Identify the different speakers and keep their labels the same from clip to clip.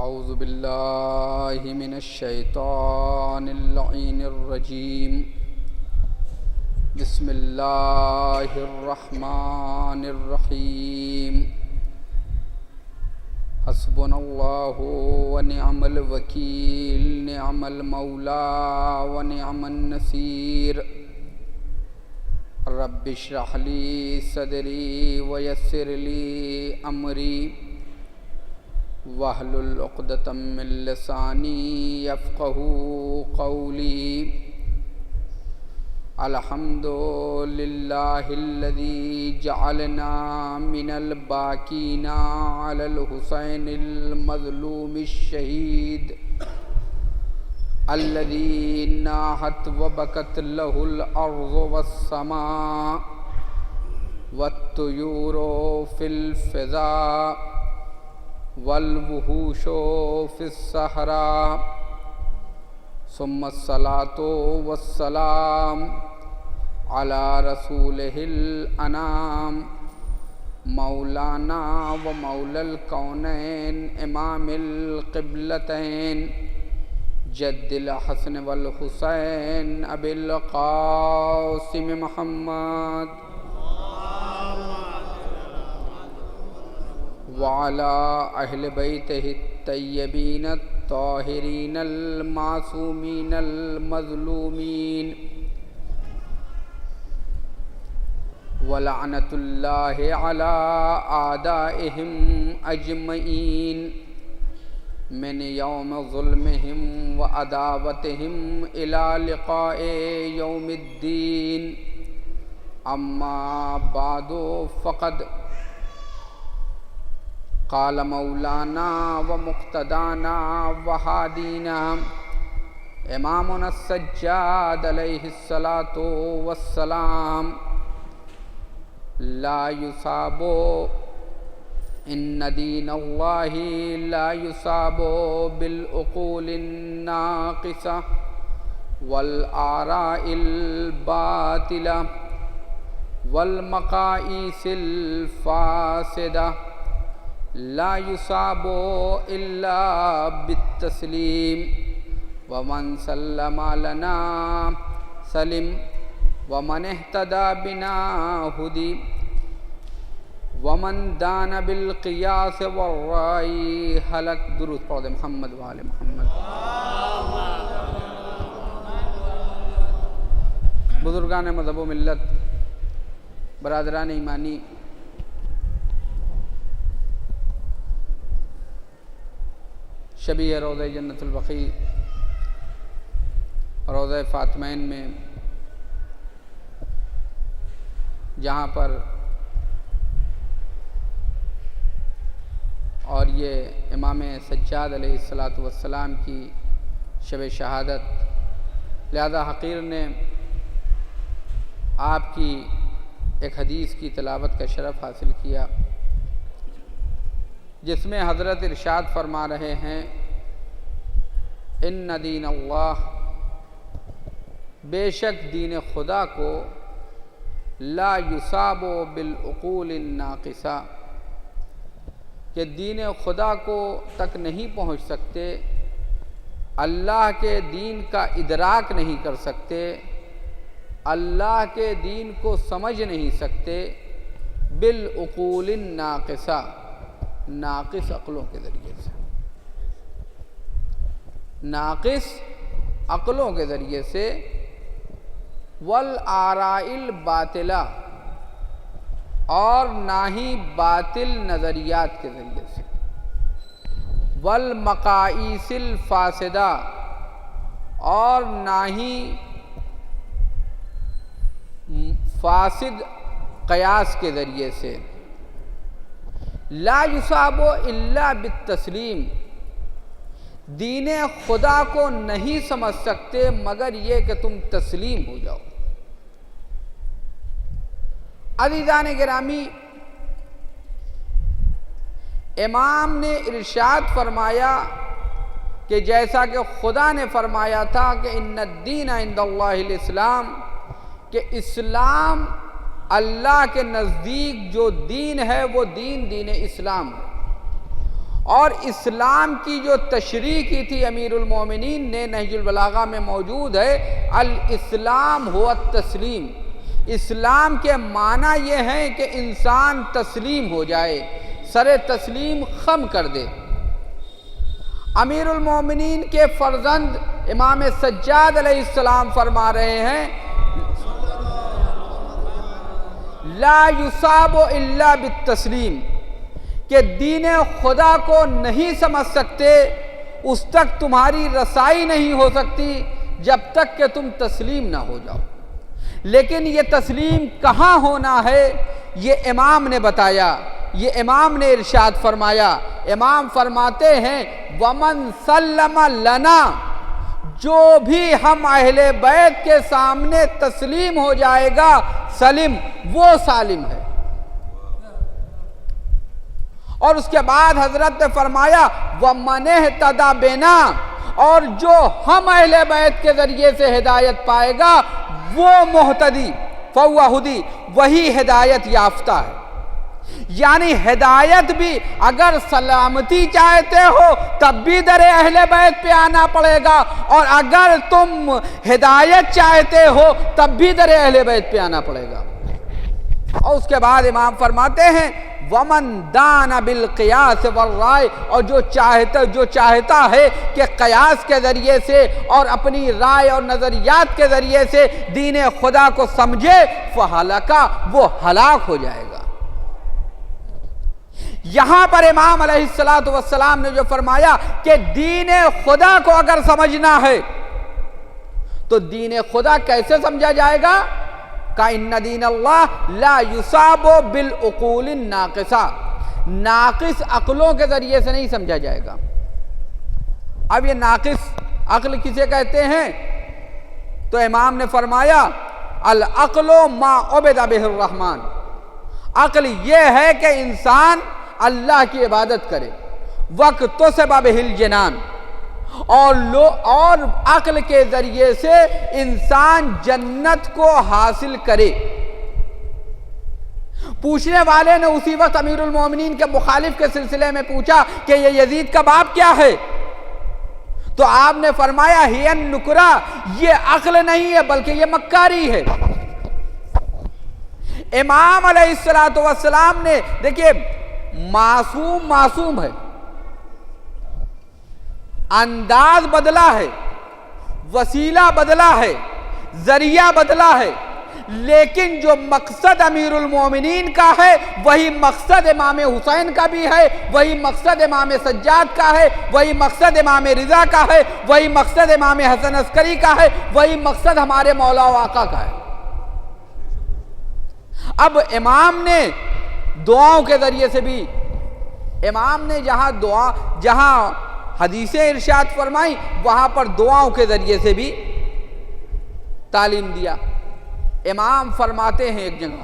Speaker 1: اعوذ باللہ من الشیطان اللعین الرجیم بسم اللہ الرحمن الرحیم حسبنا اللہ ونعم الوکیل نعم المولا ونعم النصیر رب اشرح لی صدری ویسر لی امری واحلل عقدۃ من لسانی یفقہوا قولی الحمد للہ الذی جعلنا من الباکین علی الحسین المظلوم الشہید الذی ناحت وبکت لہ الارض والسماء والطیور فی الفضاء والوحوش فی الصحراء ثم الصلاة والسلام علی رسولہ الانام مولانا و مولا الکونین امام القبلتین جد الحسن والحسین ابی القاسم محمد وعلى أهل بيته الطيبين الطاهرين المعصومين المظلومين ولعنة الله على أعدائهم أجمعين من يوم ظلمهم وعداوتهم إلى لقاء يوم الدين أما بعد فقد قال مولانا ومقتدانا وهادينا امامنا السجاد علیہ الصلاۃ والسلام لا يصاب ان دین اللہ لا يصاب بالعقول الناقصة والآراء الباطلة والمقائيس الفاسدة لا يصاب إلا بالتسليم ومن سلم لنا سلم ومن اهتدى بنا هدي ومن دان بالقياس والرأي هلك درود پڑھ محمد وآل محمد. بزرگان مذہب و ملت، برادران ایمانی، شبیہ روضہ جنت البقیع روضہ فاطمین میں جہاں پر اور یہ امام سجاد علیہ الصلاۃ والسلام کی شب شہادت، لہذا حقیر نے آپ کی ایک حدیث کی تلاوت کا شرف حاصل کیا، جس میں حضرت ارشاد فرما رہے ہیں ان دین اللہ، بے شک دین خدا کو لا یصاب بالعقول الناقصہ، کہ دین خدا کو تک نہیں پہنچ سکتے، اللہ کے دین کا ادراک نہیں کر سکتے، اللہ کے دین کو سمجھ نہیں سکتے بالعقول الناقصہ، ناقص عقلوں کے ذریعے سے، ناقص عقلوں کے ذریعے سے، والآراء الباطلہ، اور نہ ہی باطل نظریات کے ذریعے سے، والمقائیس الفاسدہ، اور نہ ہی فاسد قیاس کے ذریعے سے، لا یصاب الا بالتسلیم، دین خدا کو نہیں سمجھ سکتے مگر یہ کہ تم تسلیم ہو جاؤ. عزیزان گرامی، امام نے ارشاد فرمایا کہ جیسا کہ خدا نے فرمایا تھا کہ ان الدین عند اللہ الاسلام، کہ اسلام اللہ کے نزدیک جو دین ہے وہ دین اسلام ہے، اور اسلام کی جو تشریح کی تھی امیر المومنین نے، نہج البلاغہ میں موجود ہے، الاسلام هو التسلیم، اسلام کے معنی یہ ہے کہ انسان تسلیم ہو جائے، سر تسلیم خم کر دے۔ امیر المومنین کے فرزند امام سجاد علیہ السلام فرما رہے ہیں لا یصاب الا بالتسلیم، کہ دین خدا کو نہیں سمجھ سکتے، اس تک تمہاری رسائی نہیں ہو سکتی جب تک کہ تم تسلیم نہ ہو جاؤ۔ لیکن یہ تسلیم کہاں ہونا ہے یہ امام نے بتایا، یہ امام نے ارشاد فرمایا۔ امام فرماتے ہیں ومن سلم لنا، جو بھی ہم اہل بیت کے سامنے تسلیم ہو جائے گا سلم، وہ سالم ہے۔ اور اس کے بعد حضرت نے فرمایا وَمَنِ اهْتَدَى بِنَا، اور جو ہم اہل بیت کے ذریعے سے ہدایت پائے گا وہ محتدی، فَهُوَ هُدِي، وہی ہدایت یافتہ ہے۔ یعنی ہدایت بھی اگر سلامتی چاہتے ہو تب بھی در اہل بیت پہ آنا پڑے گا، اور اگر تم ہدایت چاہتے ہو تب بھی در اہل بیت پہ آنا پڑے گا۔ اور اس کے بعد امام فرماتے ہیں ومن دان بالقیاس والرائے، اور جو چاہتا ہے کہ قیاس کے ذریعے سے اور اپنی رائے اور نظریات کے ذریعے سے دین خدا کو سمجھے فہلکا، وہ ہلاک ہو جائے گا۔ یہاں پر امام علیہ السلام نے جو فرمایا کہ دین خدا کو اگر سمجھنا ہے تو دین خدا کیسے سمجھا جائے گا؟ کہ دین اللہ لا یصاب بالعقول الناقصہ، ناقص عقلوں کے ذریعے سے نہیں سمجھا جائے گا۔ اب یہ ناقص عقل کسے کہتے ہیں؟ تو امام نے فرمایا العقل ما عبد بہ الرحمن، عقل یہ ہے کہ انسان اللہ کی عبادت کرے، وَاقْتَصَبَ بِهِ الْجِنَانِ، اور عقل کے ذریعے سے انسان جنت کو حاصل کرے۔ پوچھنے والے نے اسی وقت امیر المومنین کے مخالف کے سلسلے میں پوچھا کہ یہ یزید کا باپ کیا ہے؟ تو آپ نے فرمایا ہی النکرہ، یہ عقل نہیں ہے بلکہ یہ مکاری ہے۔ امام علیہ السلام نے دیکھیے معصوم ہے، انداز بدلا ہے، وسیلہ بدلا ہے، ذریعہ بدلا ہے، لیکن جو مقصد امیر المومنین کا ہے وہی مقصد امام حسین کا بھی ہے، وہی مقصد امام سجاد کا ہے، وہی مقصد امام رضا کا ہے، وہی مقصد امام حسن عسکری کا ہے، وہی مقصد ہمارے مولا و آقا کا ہے۔ اب امام نے دعاؤں کے ذریعے سے بھی، امام نے جہاں حدیثیں ارشاد فرمائی وہاں پر دعاؤں کے ذریعے سے بھی تعلیم دیا۔ امام فرماتے ہیں ایک جگہ،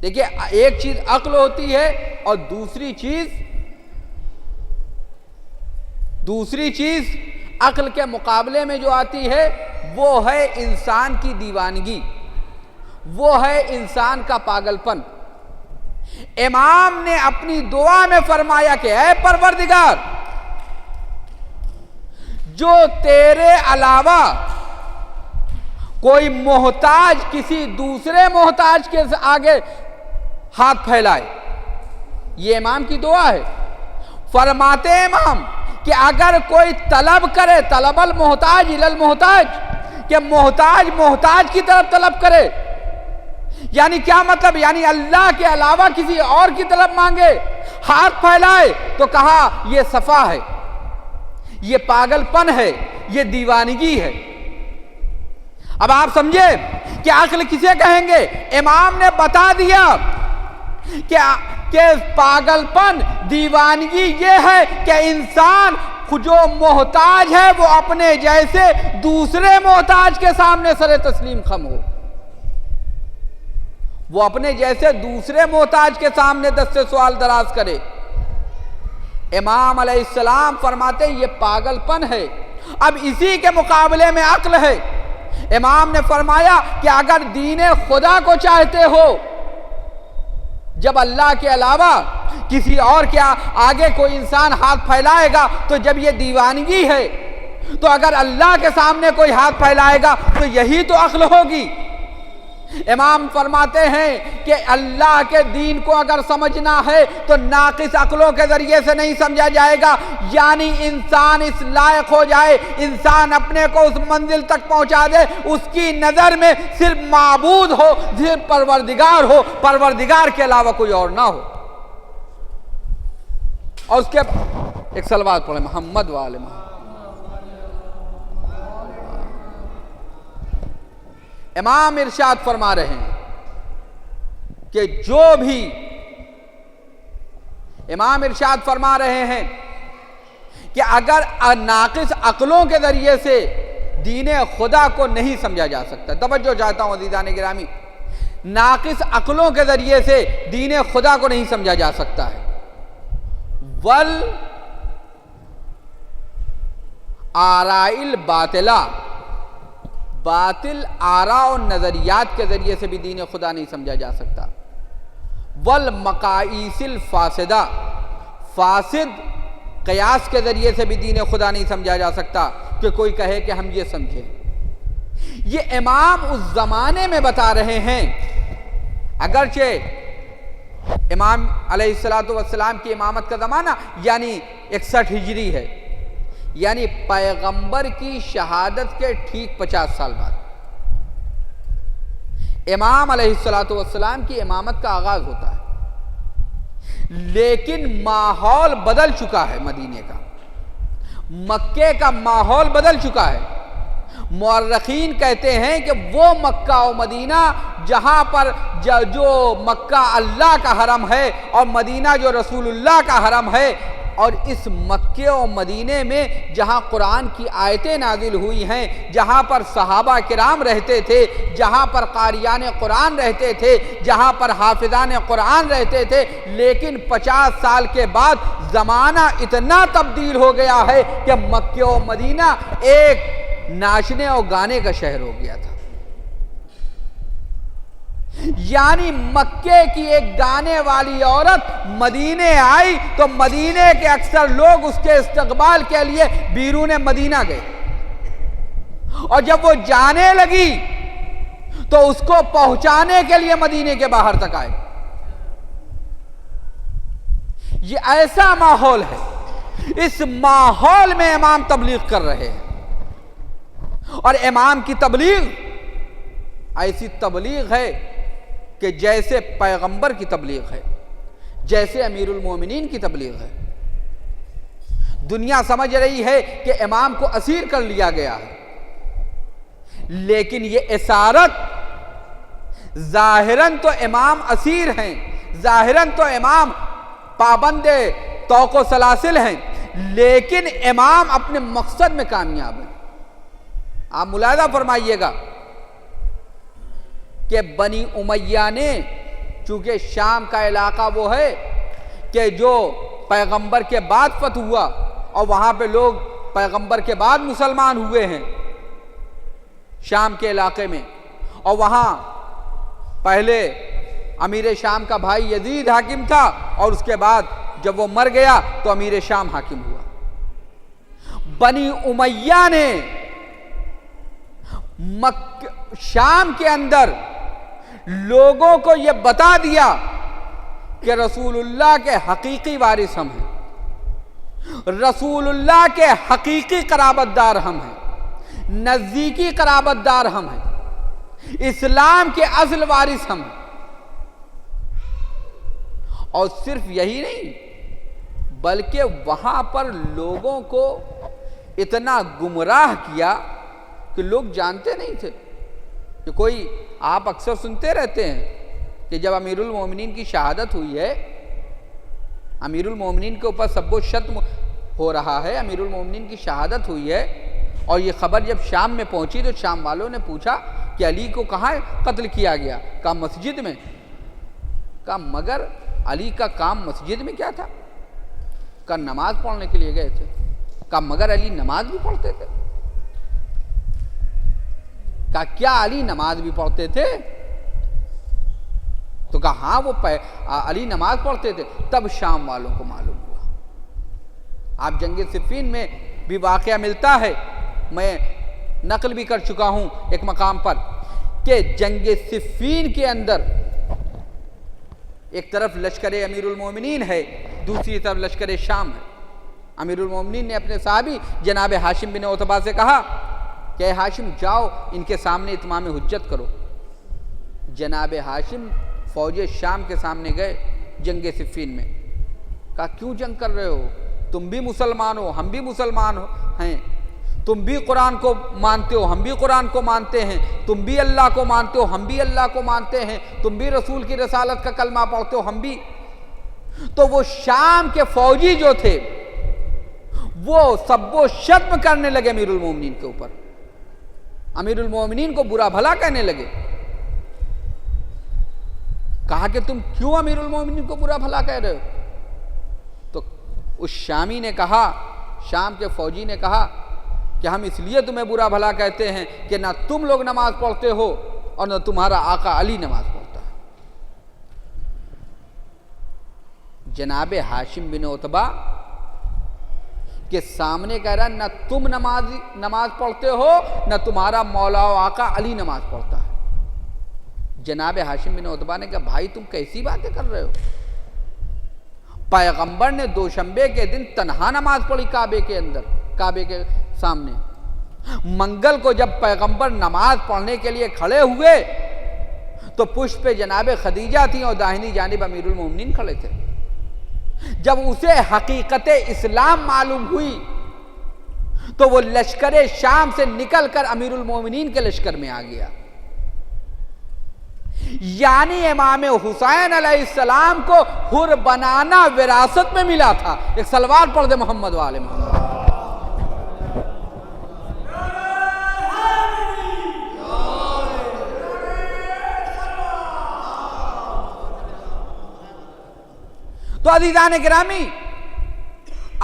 Speaker 1: دیکھیے ایک چیز عقل ہوتی ہے اور دوسری چیز عقل کے مقابلے میں جو آتی ہے وہ ہے انسان کی دیوانگی، وہ ہے انسان کا پاگل پن۔ امام نے اپنی دعا میں فرمایا کہ اے پروردگار، جو تیرے علاوہ کوئی محتاج کسی دوسرے محتاج کے آگے ہاتھ پھیلائے، یہ امام کی دعا ہے۔ فرماتے امام کہ اگر کوئی طلب کرے، طلب المحتاج الی المحتاج، کہ محتاج کی طرف طلب کرے، یعنی کیا مطلب؟ یعنی اللہ کے علاوہ کسی اور کی طلب مانگے، ہاتھ پھیلائے، تو کہا یہ صفا ہے، یہ پاگل پن ہے، یہ دیوانگی ہے۔ اب آپ سمجھے کہ عقل کسے کہیں گے؟ امام نے بتا دیا کہ پاگل پن، دیوانگی یہ ہے کہ انسان جو محتاج ہے وہ اپنے جیسے دوسرے محتاج کے سامنے سر تسلیم خم ہو، وہ اپنے جیسے دوسرے محتاج کے سامنے دست سوال دراز کرے۔ امام علیہ السلام فرماتے ہیں یہ پاگل پن ہے۔ اب اسی کے مقابلے میں عقل ہے۔ امام نے فرمایا کہ اگر دین خدا کو چاہتے ہو، جب اللہ کے علاوہ کسی اور کے آگے کوئی انسان ہاتھ پھیلائے گا تو جب یہ دیوانگی ہے، تو اگر اللہ کے سامنے کوئی ہاتھ پھیلائے گا تو یہی تو عقل ہوگی۔ امام فرماتے ہیں کہ اللہ کے دین کو اگر سمجھنا ہے تو ناقص عقلوں کے ذریعے سے نہیں سمجھا جائے گا، یعنی انسان اس لائق ہو جائے، انسان اپنے کو اس منزل تک پہنچا دے، اس کی نظر میں صرف معبود ہو، صرف پروردگار ہو، پروردگار کے علاوہ کوئی اور نہ ہو۔ اور اس کے ایک صلوات پڑھیں، محمد وآل محمد۔ امام ارشاد فرما رہے ہیں کہ جو بھی امام ارشاد فرما رہے ہیں کہ اگر ناقص عقلوں کے ذریعے سے دین خدا کو نہیں سمجھا جا سکتا، توجہ چاہتا ہوں عزیزان گرامی، ناقص عقلوں کے ذریعے سے دین خدا کو نہیں سمجھا جا سکتا ہے، آرائل باطلہ، باطل آراء و نظریات کے ذریعے سے بھی دین خدا نہیں سمجھا جا سکتا، والمقائیس الفاسدہ، فاسد قیاس کے ذریعے سے بھی دین خدا نہیں سمجھا جا سکتا کہ کوئی کہے کہ ہم یہ سمجھیں۔ یہ امام اس زمانے میں بتا رہے ہیں، اگرچہ امام علیہ السلام کی امامت کا زمانہ یعنی 61 ہجری ہے، یعنی پیغمبر کی شہادت کے ٹھیک 50 سال بعد امام علیہ السلام کی امامت کا آغاز ہوتا ہے، لیکن ماحول بدل چکا ہے، مدینے کا، مکے کا ماحول بدل چکا ہے۔ مورخین کہتے ہیں کہ وہ مکہ و مدینہ جہاں پر جو مکہ اللہ کا حرم ہے اور مدینہ جو رسول اللہ کا حرم ہے، اور اس مکے و مدینے میں جہاں قرآن کی آیتیں نازل ہوئی ہیں، جہاں پر صحابہ کرام رہتے تھے، جہاں پر قاریان قرآن رہتے تھے، جہاں پر حافظان قرآن رہتے تھے، لیکن 50 سال کے بعد زمانہ اتنا تبدیل ہو گیا ہے کہ مکے و مدینہ ایک ناچنے اور گانے کا شہر ہو گیا تھا۔ یعنی مکے کی ایک گانے والی عورت مدینے آئی تو مدینے کے اکثر لوگ اس کے استقبال کے لیے بیرون مدینہ گئے، اور جب وہ جانے لگی تو اس کو پہنچانے کے لیے مدینے کے باہر تک آئے۔ یہ ایسا ماحول ہے، اس ماحول میں امام تبلیغ کر رہے ہیں، اور امام کی تبلیغ ایسی تبلیغ ہے کہ جیسے پیغمبر کی تبلیغ ہے، جیسے امیر المومنین کی تبلیغ ہے۔ دنیا سمجھ رہی ہے کہ امام کو اسیر کر لیا گیا ہے، لیکن یہ اسارت ظاہراً تو امام اسیر ہیں، ظاہراً تو امام پابند طوق و سلاسل ہیں، لیکن امام اپنے مقصد میں کامیاب ہیں۔ آپ ملاحظہ فرمائیے گا کہ بنی امیہ نے، چونکہ شام کا علاقہ وہ ہے کہ جو پیغمبر کے بعد فتح ہوا، اور وہاں پہ لوگ پیغمبر کے بعد مسلمان ہوئے ہیں شام کے علاقے میں، اور وہاں پہلے امیر شام کا بھائی یزید حاکم تھا، اور اس کے بعد جب وہ مر گیا تو امیر شام حاکم ہوا۔ بنی امیہ نے شام کے اندر لوگوں کو یہ بتا دیا کہ رسول اللہ کے حقیقی وارث ہم ہیں، رسول اللہ کے حقیقی قرابت دار ہم ہیں، نزدیکی قرابت دار ہم ہیں، اسلام کے اصل وارث ہم ہیں۔ اور صرف یہی نہیں، بلکہ وہاں پر لوگوں کو اتنا گمراہ کیا کہ لوگ جانتے نہیں تھے کہ کوئی، آپ اکثر سنتے رہتے ہیں کہ جب امیر المومنین کی شہادت ہوئی ہے، امیر المومنین کے اوپر سب و شتم ہو رہا ہے، امیر المومنین کی شہادت ہوئی ہے، اور یہ خبر جب شام میں پہنچی تو شام والوں نے پوچھا کہ علی کو کہاں قتل کیا گیا؟ کہا مسجد میں۔ کہا مگر علی کا کام مسجد میں کیا تھا؟ کہا نماز پڑھنے کے لیے گئے تھے۔ کہا مگر علی نماز بھی پڑھتے تھے؟ کہا کیا علی نماز بھی پڑھتے تھے؟ تو کہا ہاں وہ علی نماز پڑھتے تھے. تب شام والوں کو معلوم ہوا. آپ جنگ صفین میں بھی واقعہ ملتا ہے، میں نقل بھی کر چکا ہوں ایک مقام پر، کہ جنگ صفین کے اندر ایک طرف لشکر امیر المومنین ہے، دوسری طرف لشکر شام ہے. امیر المومنین نے اپنے صحابی جناب ہاشم بن عتبہ سے کہا کہ اے ہاشم جاؤ ان کے سامنے اتمام حجت کرو. جناب ہاشم فوج شام کے سامنے گئے جنگ صفین میں. کہا کیوں جنگ کر رہے ہو؟ تم بھی مسلمان ہو، ہم بھی مسلمان ہیں. تم بھی قرآن کو مانتے ہو، ہم بھی قرآن کو مانتے ہیں. تم بھی اللہ کو مانتے ہو، ہم بھی اللہ کو مانتے ہیں. تم بھی رسول کی رسالت کا کلمہ پڑھتے ہو، ہم بھی. تو وہ شام کے فوجی جو تھے وہ سب و شتم کرنے لگے امیر المومنین کے اوپر. امیر المومنین کو برا بھلا کہنے لگے. کہا کہ تم کیوں امیر المومنین کو برا بھلا کہہ رہے ہو؟ تو اس شامی نے کہا، شام کے فوجی نے کہا کہ ہم اس لیے تمہیں برا بھلا کہتے ہیں کہ نہ تم لوگ نماز پڑھتے ہو اور نہ تمہارا آقا علی نماز پڑھتا ہے. جناب ہاشم بن عتبہ کے سامنے کہہ رہا ہے نہ تم نماز پڑھتے ہو نہ تمہارا مولا و آقا علی نماز پڑھتا ہے. جناب ہاشم بن عتبہ نے کہا بھائی تم کیسی باتیں کر رہے ہو؟ پیغمبر نے دوشنبے کے دن تنہا نماز پڑھی کعبے کے اندر، کعبے کے سامنے. منگل کو جب پیغمبر نماز پڑھنے کے لیے کھڑے ہوئے تو پشت پہ جناب خدیجہ تھیں اور داہنی جانب امیر المومنین کھڑے تھے. جب اسے حقیقت اسلام معلوم ہوئی تو وہ لشکر شام سے نکل کر امیر المومنین کے لشکر میں آ گیا. یعنی امام حسین علیہ السلام کو حر بنانا وراثت میں ملا تھا. ایک صلوات پڑھ دے محمد والے محمد. تو عزیزان گرامی،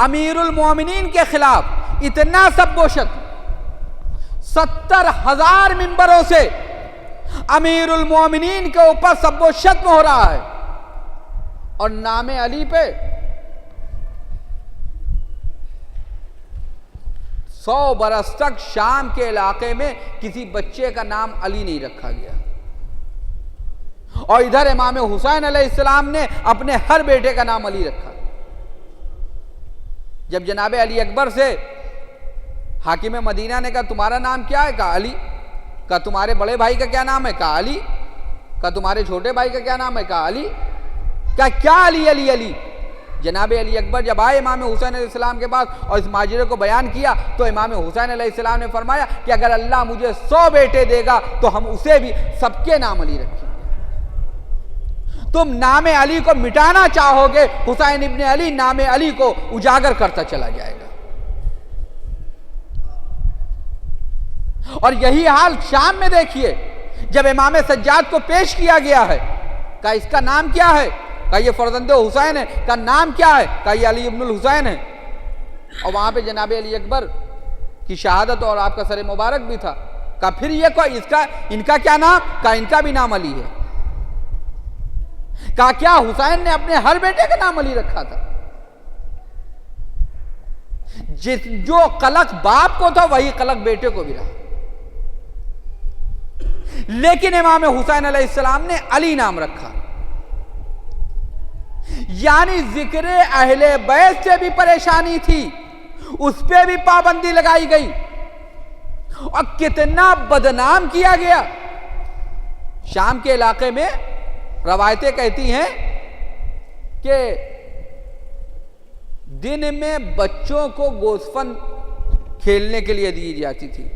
Speaker 1: امیر المومنین کے خلاف اتنا سب و شتم، 70,000 ممبروں سے امیر المومنین کے اوپر سب و شتم ہو رہا ہے. اور نام علی پہ 100 برس تک شام کے علاقے میں کسی بچے کا نام علی نہیں رکھا گیا. اور ادھر امام حسین علیہ السلام نے اپنے ہر بیٹے کا نام علی رکھا. جب جناب علی اکبر سے حاکم مدینہ نے کہا تمہارا نام کیا ہے؟ کہا علی. کہا تمہارے بڑے بھائی کا کیا نام ہے؟ کہا علی. کہا تمہارے چھوٹے بھائی کا کیا نام ہے؟ کہا علی. کہا کیا علی علی علی؟ جناب علی اکبر جب آئے امام حسین علیہ السلام کے پاس اور اس ماجرے کو بیان کیا تو امام حسین علیہ السلام نے فرمایا کہ اگر اللہ مجھے 100 بیٹے دے گا تو ہم اسے بھی سب کے نام علی رکھیں گے. تم نام علی کو مٹانا چاہو گے، حسین ابن علی نام علی کو اجاگر کرتا چلا جائے گا. اور یہی حال شام میں دیکھیے، جب امام سجاد کو پیش کیا گیا ہے، کہا اس کا نام کیا ہے؟ کہا یہ فرزند حسین ہے. کہا نام کیا ہے؟ کہا یہ علی ابن الحسین ہے. اور وہاں پہ جناب علی اکبر کی شہادت اور آپ کا سر مبارک بھی تھا. کہا پھر یہ ان کا کیا نام؟ کہا ان کا بھی نام علی ہے. کہا کیا حسین نے اپنے ہر بیٹے کا نام علی رکھا تھا؟ جو قلق باپ کو تھا وہی قلق بیٹے کو بھی رہا. لیکن امام حسین علیہ السلام نے علی نام رکھا. یعنی ذکر اہل بیت سے بھی پریشانی تھی، اس پہ بھی پابندی لگائی گئی. اور کتنا بدنام کیا گیا. شام کے علاقے میں روایتیں کہتی ہیں کہ دن میں بچوں کو گوسفند کھیلنے کے لیے دی جاتی تھی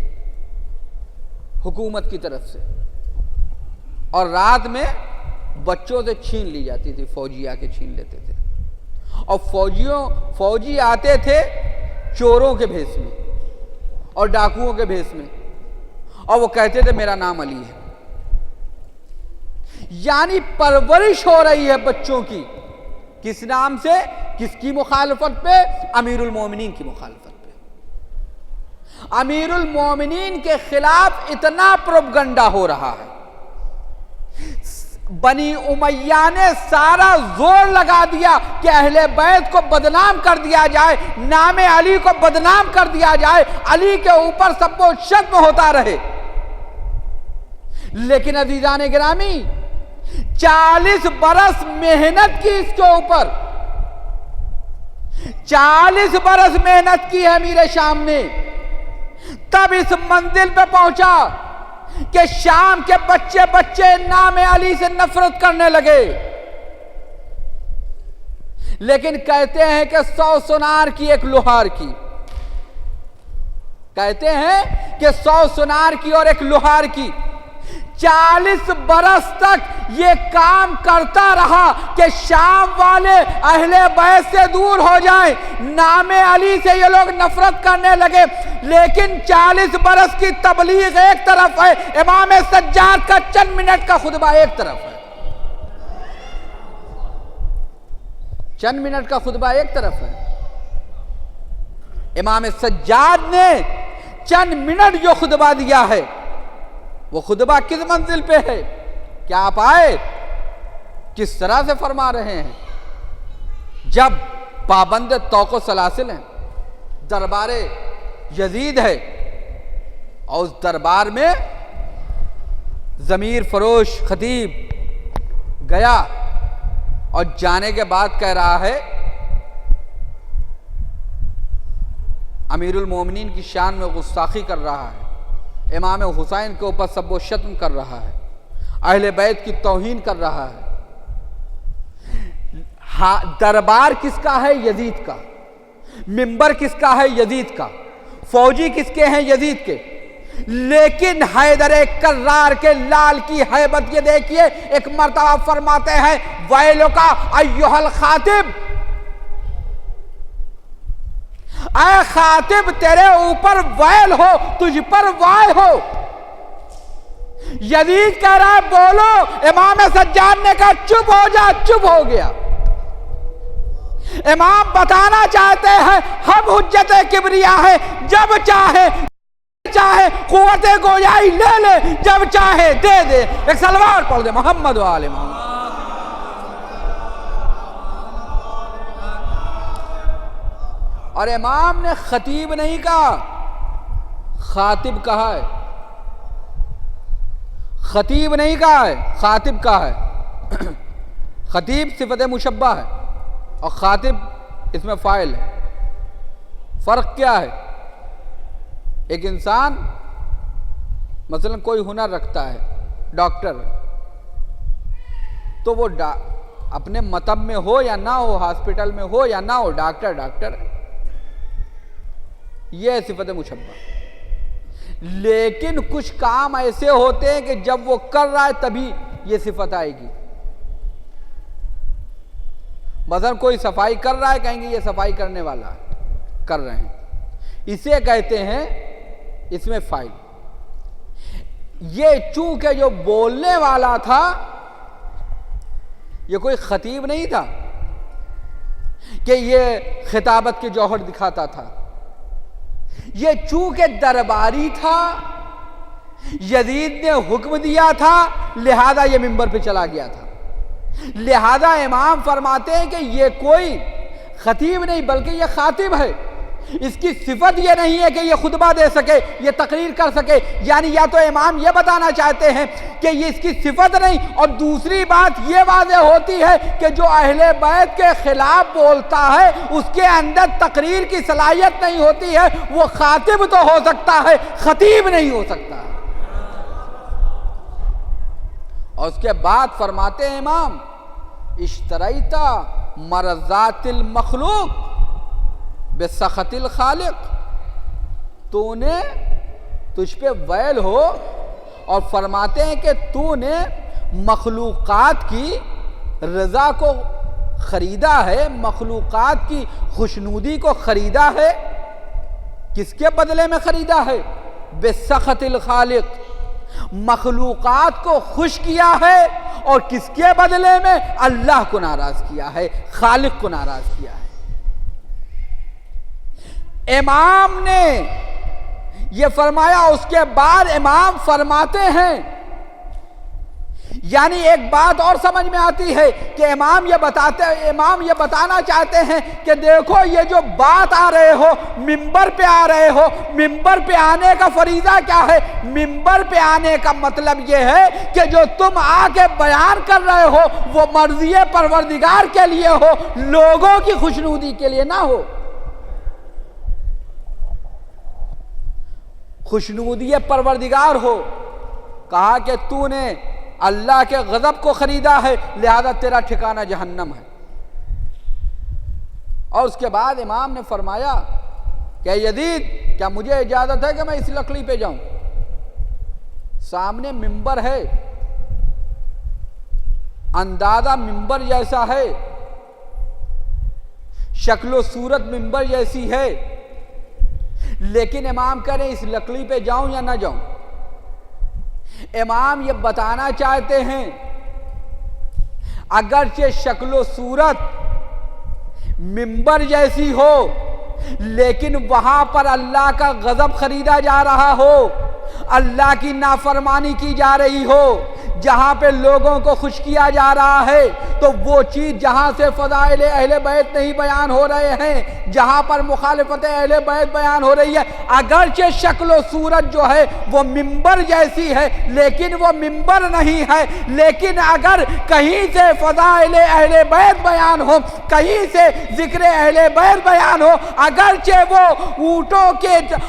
Speaker 1: حکومت کی طرف سے، اور رات میں بچوں سے چھین لی جاتی تھی. فوجی آ کے چھین لیتے تھے. اور فوجی آتے تھے چوروں کے بھیس میں اور ڈاکوؤں کے بھیس میں، اور وہ کہتے تھے میرا نام علی ہے. یعنی پرورش ہو رہی ہے بچوں کی. کس نام سے؟ کس کی مخالفت پہ؟ امیر المومنین کی مخالفت پہ. امیر المومنین کے خلاف اتنا پروپگنڈا ہو رہا ہے. بنی امیہ نے سارا زور لگا دیا کہ اہل بیت کو بدنام کر دیا جائے، نام علی کو بدنام کر دیا جائے، علی کے اوپر سب و شتم ہوتا رہے۔ لیکن عزیزان گرامی 40 برس محنت کی اس کے اوپر، 40 برس محنت کی ہے امیر شام نے، تب اس منزل پہ پہنچا کہ شام کے بچے نام علی سے نفرت کرنے لگے۔ لیکن کہتے ہیں کہ 100 سونار کی ایک لوہار کی، کہتے ہیں کہ 100 سونار کی اور ایک لوہار کی، 40 برس تک یہ کام کرتا رہا کہ شام والے اہل بیت سے دور ہو جائیں، نام علی سے یہ لوگ نفرت کرنے لگے۔ لیکن 40 برس کی تبلیغ ایک طرف ہے، امام سجاد کا چند منٹ کا خطبہ ایک طرف ہے، چند منٹ کا خطبہ ایک طرف ہے۔ امام سجاد نے چند منٹ جو خطبہ دیا ہے وہ خطبہ کس منزل پہ ہے؟ کیا آپ آئے کس طرح سے فرما رہے ہیں؟ جب پابند طوق و سلاسل ہیں، دربار یزید ہے، اور اس دربار میں ضمیر فروش خطیب گیا اور جانے کے بعد کہہ رہا ہے امیر المومنین کی شان میں گستاخی کر رہا ہے، امام حسین کے اوپر سب و شتم کر رہا ہے، اہل بیت کی توہین کر رہا ہے۔ دربار کس کا ہے؟ یزید کا۔ منبر کس کا ہے؟ یزید کا۔ فوجی کس کے ہیں؟ یزید کے۔ لیکن حیدر کرار کے لال کی ہیبت یہ دیکھیے، ایک مرتبہ فرماتے ہیں ویلک ایھا الخاطب، اے خاطب تیرے اوپر ویل ہو، تجھ پر وائے ہو۔ یزید کہہ رہا ہے بولو، امام سجاد نے کہا چپ ہو جا، چپ ہو گیا۔ امام بتانا چاہتے ہیں ہم حجت کبریا ہے، جب چاہے قوت گویائی لے لے، جب چاہے دے دے۔ ایک سلوات پڑھ دے محمد و آل محمد۔ اور امام نے خطیب نہیں کہا، خاطب کہا ہے، خطیب نہیں کہا ہے، خاطب کہا ہے۔ خطیب صفت مشبہ ہے اور خاطب اس میں فاعل ہے۔ فرق کیا ہے؟ ایک انسان مثلا کوئی ہنر رکھتا ہے، ڈاکٹر، تو وہ اپنے مطب میں ہو یا نہ ہو، ہاسپٹل میں ہو یا نہ ہو، ڈاکٹر یہ صفت مشبہ۔ لیکن کچھ کام ایسے ہوتے ہیں کہ جب وہ کر رہا ہے تبھی یہ صفت آئے گی۔ مثلا کوئی صفائی کر رہا ہے، کہیں گے یہ صفائی کرنے والا ہے، کر رہے ہیں، اسے کہتے ہیں اس میں فاعل۔ یہ چونکہ جو بولنے والا تھا یہ کوئی خطیب نہیں تھا کہ یہ خطابت کے جوہر دکھاتا تھا، یہ چونکہ درباری تھا، یزید نے حکم دیا تھا، لہذا یہ منبر پہ چلا گیا تھا۔ لہذا امام فرماتے ہیں کہ یہ کوئی خطیب نہیں بلکہ یہ خاطب ہے۔ اس کی صفت یہ نہیں ہے کہ یہ خطبہ دے سکے، یہ تقریر کر سکے، یعنی یا تو امام یہ بتانا چاہتے ہیں کہ یہ اس کی صفت نہیں، اور دوسری بات یہ واضح ہوتی ہے کہ جو اہل بیت کے خلاف بولتا ہے اس کے اندر تقریر کی صلاحیت نہیں ہوتی ہے، وہ خاطب تو ہو سکتا ہے، خطیب نہیں ہو سکتا ہے۔ اور اس کے بعد فرماتے ہیں امام اشتریتا مرضات المخلوق بسخط الخالق، تو نے تجھ پہ ویل ہو، اور فرماتے ہیں کہ تو نے مخلوقات کی رضا کو خریدا ہے، مخلوقات کی خوشنودی کو خریدا ہے۔ کس کے بدلے میں خریدا ہے؟ بسخط الخالق، مخلوقات کو خوش کیا ہے، اور کس کے بدلے میں؟ اللہ کو ناراض کیا ہے، خالق کو ناراض کیا ہے۔ امام نے یہ فرمایا، اس کے بعد امام فرماتے ہیں یعنی ایک بات اور سمجھ میں آتی ہے کہ امام یہ بتانا چاہتے ہیں کہ دیکھو یہ جو بات آ رہے ہو، منبر پہ آ رہے ہو، منبر پہ آنے کا فریضہ کیا ہے؟ منبر پہ آنے کا مطلب یہ ہے کہ جو تم آ کے بیان کر رہے ہو وہ مرضی پروردگار کے لیے ہو، لوگوں کی خوشنودی کے لیے نہ ہو۔ خوشنودی پروردگار ہو، کہا کہ تو نے اللہ کے غضب کو خریدا ہے لہذا تیرا ٹھکانہ جہنم ہے۔ اور اس کے بعد امام نے فرمایا کہ یزید کیا مجھے اجازت ہے کہ میں اس لکڑی پہ جاؤں؟ سامنے منبر ہے، اندازہ منبر جیسا ہے، شکل و صورت منبر جیسی ہے، لیکن امام کہہ رہے ہیں اس لکڑی پہ جاؤں یا نہ جاؤں؟ امام یہ بتانا چاہتے ہیں اگرچہ شکل و صورت منبر جیسی ہو لیکن وہاں پر اللہ کا غضب خریدا جا رہا ہو، اللہ کی نافرمانی کی جا رہی ہو، جہاں پہ لوگوں کو خوش کیا جا رہا ہے، تو وہ چیز جہاں سے فضائل اہل بیت نہیں بیان ہو رہے ہیں، جہاں پر مخالفت اہل بیت بیان ہو رہی ہے، اگرچہ شکل و صورت جو ہے وہ منبر جیسی ہے لیکن وہ منبر نہیں ہے۔ لیکن اگر کہیں سے فضائل اہل بیت بیان ہو، کہیں سے ذکر اہل بیت بیان ہو، اگرچہ وہ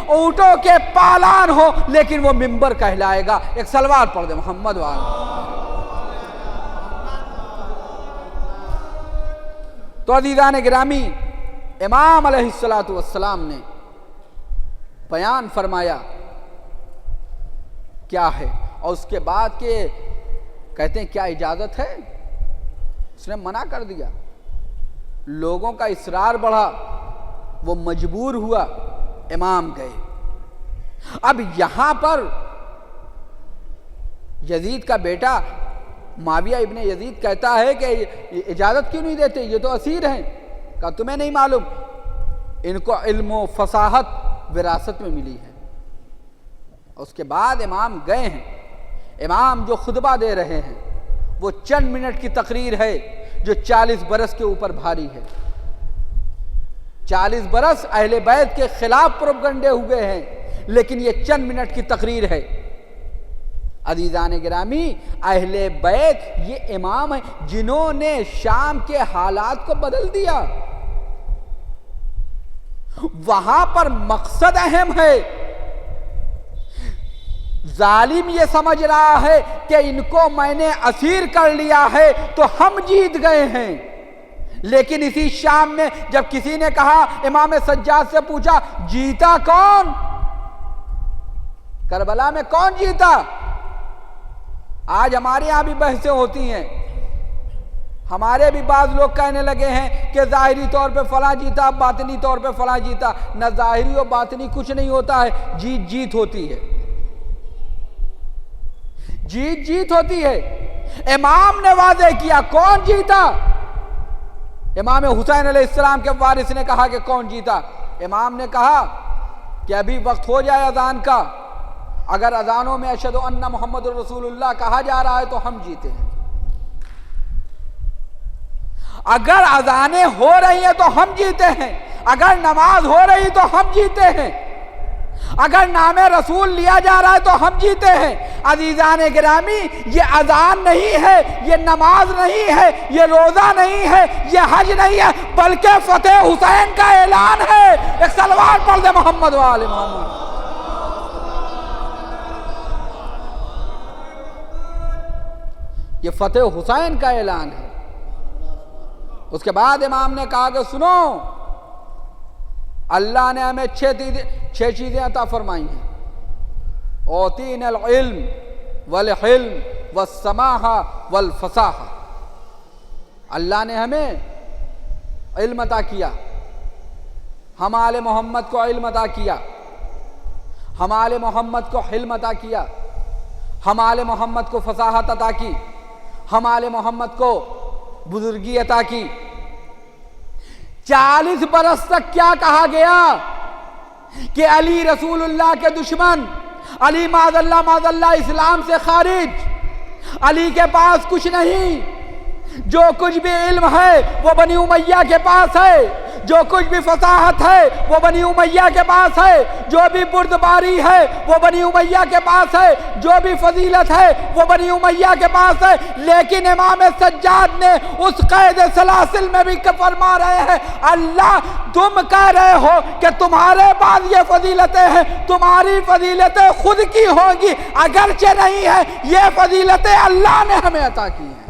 Speaker 1: اونٹوں کے پالان ہو لیکن وہ منبر کہلائے گا۔ ایک صلوات پڑھ دے محمد والا۔ تو عزیزان گرامی، امام علیہ السلام نے بیان فرمایا کیا ہے، اور اس کے بعد کہ کہتے ہیں کیا اجازت ہے؟ اس نے منع کر دیا، لوگوں کا اصرار بڑھا، وہ مجبور ہوا، امام گئے۔ اب یہاں پر یزید کا بیٹا معاویہ ابن یزید کہتا ہے کہ اجازت کیوں نہیں دیتے، یہ تو اسیر ہیں۔ کہا تمہیں نہیں معلوم، ان کو علم و فصاحت وراثت میں ملی ہے۔ اس کے بعد امام گئے ہیں، امام جو خطبہ دے رہے ہیں وہ چند منٹ کی تقریر ہے جو 40 برس کے اوپر بھاری ہے۔ 40 برس اہل بیت کے خلاف پروپگنڈے ہوئے ہیں، لیکن یہ چند منٹ کی تقریر ہے۔ عزیزان گرامی، اہل بیت یہ امام ہیں جنہوں نے شام کے حالات کو بدل دیا۔ وہاں پر مقصد اہم ہے۔ ظالم یہ سمجھ رہا ہے کہ ان کو میں نے اسیر کر لیا ہے تو ہم جیت گئے ہیں، لیکن اسی شام میں جب کسی نے کہا، امام سجاد سے پوچھا جیتا کون؟ کربلا میں کون جیتا؟ آج ہمارے یہاں بھی بحثیں ہوتی ہیں، ہمارے بھی بعض لوگ کہنے لگے ہیں کہ ظاہری طور پہ فلاں جیتا، باطنی طور پہ فلاں جیتا۔ نہ ظاہری و باطنی کچھ نہیں ہوتا ہے، جیت ہوتی ہے، جیت ہوتی ہے۔ امام نے واضح کیا کون جیتا۔ امام حسین علیہ السلام کے وارث نے کہا کہ کون جیتا؟ امام نے کہا کہ ابھی وقت ہو جائے اذان کا، اگر اذانوں میں اشہد ان محمد رسول اللہ کہا جا رہا ہے تو ہم جیتے ہیں، اگر اذانیں ہو رہی ہیں تو ہم جیتے ہیں، اگر نماز ہو رہی تو ہم جیتے ہیں، اگر نام رسول لیا جا رہا ہے تو ہم جیتے ہیں۔ عزیزان گرامی، یہ اذان نہیں ہے، یہ نماز نہیں ہے، یہ روزہ نہیں ہے، یہ حج نہیں ہے، بلکہ فتح حسین کا اعلان ہے۔ ایک صلوات پڑھ دے محمد و آل محمد۔ یہ فتح حسین کا اعلان ہے۔ اس کے بعد امام نے کہا کہ سنو، اللہ نے ہمیں 6 چیزیں عطا فرمائی ہیں۔ اوتینا العلم والحلم والسماحہ والفصاحہ۔ اللہ نے ہمیں علم عطا کیا، ہم آل محمد کو علم عطا کیا، ہم آل محمد کو حلم عطا کیا، ہم آل محمد کو فصاحت عطا کی، ہم آل محمد کو بزرگی عطا کی۔ 40 برس تک کیا کہا گیا کہ علی رسول اللہ کے دشمن، علی معاذ اللہ اسلام سے خارج، علی کے پاس کچھ نہیں، جو کچھ بھی علم ہے وہ بنی امیہ کے پاس ہے، جو کچھ بھی فصاحت ہے وہ بنی امیہ کے پاس ہے، جو بھی بردباری ہے وہ بنی امیہ کے پاس ہے، جو بھی فضیلت ہے وہ بنی امیہ کے پاس ہے۔ لیکن امام سجاد نے اس قید سلاسل میں بھی فرما رہے ہیں اللہ تم کہہ رہے ہو کہ تمہارے پاس یہ فضیلتیں ہیں، تمہاری فضیلتیں خود کی ہوں گی، اگرچہ نہیں ہے، یہ فضیلتیں اللہ نے ہمیں عطا کی ہیں۔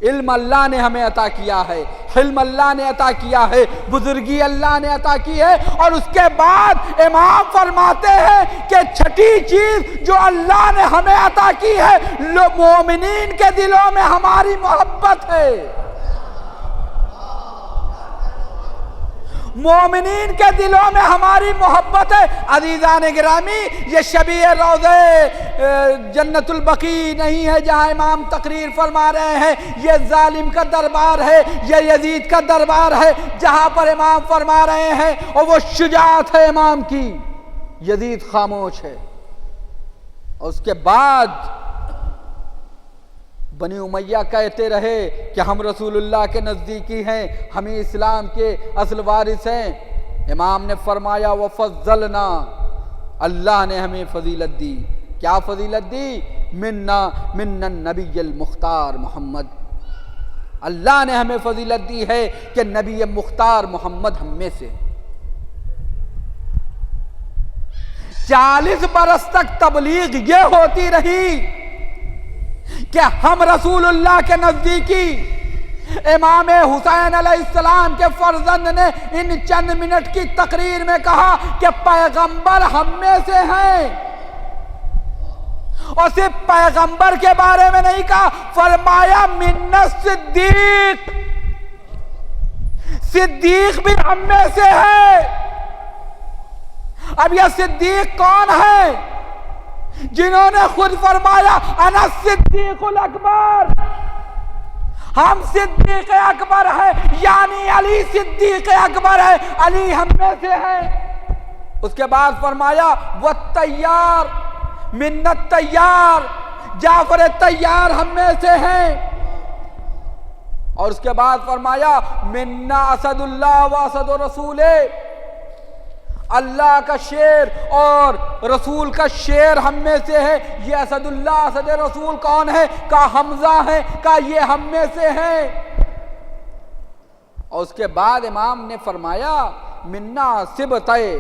Speaker 1: علم اللہ نے ہمیں عطا کیا ہے، حلم اللہ نے عطا کیا ہے، بزرگی اللہ نے عطا کی ہے، اور اس کے بعد امام فرماتے ہیں کہ چھٹی چیز جو اللہ نے ہمیں عطا کی ہے، مومنین کے دلوں میں ہماری محبت ہے، مومنین کے دلوں میں ہماری محبت ہے۔ عزیزان گرامی، یہ شبیہ روضہ جنت البقیع نہیں ہے جہاں امام تقریر فرما رہے ہیں، یہ ظالم کا دربار ہے، یہ یزید کا دربار ہے جہاں پر امام فرما رہے ہیں، اور وہ شجاعت ہے امام کی، یزید خاموش ہے۔ اور اس کے بعد بنی امیہ کہتے رہے کہ ہم رسول اللہ کے نزدیکی ہیں، ہمیں اسلام کے اصل وارث ہیں۔ امام نے فرمایا وَفَضَّلْنَا، اللہ نے ہمیں فضیلت دی۔ کیا فضیلت دی؟ مِنَّ النبی المختار محمد، اللہ نے ہمیں فضیلت دی ہے کہ نبی مختار محمد ہم میں سے۔ 40 برس تک تبلیغ یہ ہوتی رہی کہ ہم رسول اللہ کے نزدیکی، امام حسین علیہ السلام کے فرزند نے ان چند منٹ کی تقریر میں کہا کہ پیغمبر ہم میں سے ہیں، اور صرف پیغمبر کے بارے میں نہیں کہا، فرمایا من الصدیق، صدیق بھی ہم میں سے ہے۔ اب یہ صدیق کون ہے؟ جنہوں نے خود فرمایا انا صدیق الاکبر، ہم صدیق اکبر ہے، یعنی علی صدیق اکبر ہے، علی ہم میں سے ہے۔ اس کے بعد فرمایا والطیار، من الطیار، جعفر طیار ہم میں سے ہیں۔ اور اس کے بعد فرمایا منا اسد اللہ و اسد رسول، اللہ کا شیر اور رسول کا شیر ہم میں سے ہے۔ یہ اسد اللہ اسد رسول کون ہے؟ کہا حمزہ ہے، کہا یہ ہم میں سے ہے۔ اور اس کے بعد امام نے فرمایا منا سبتے،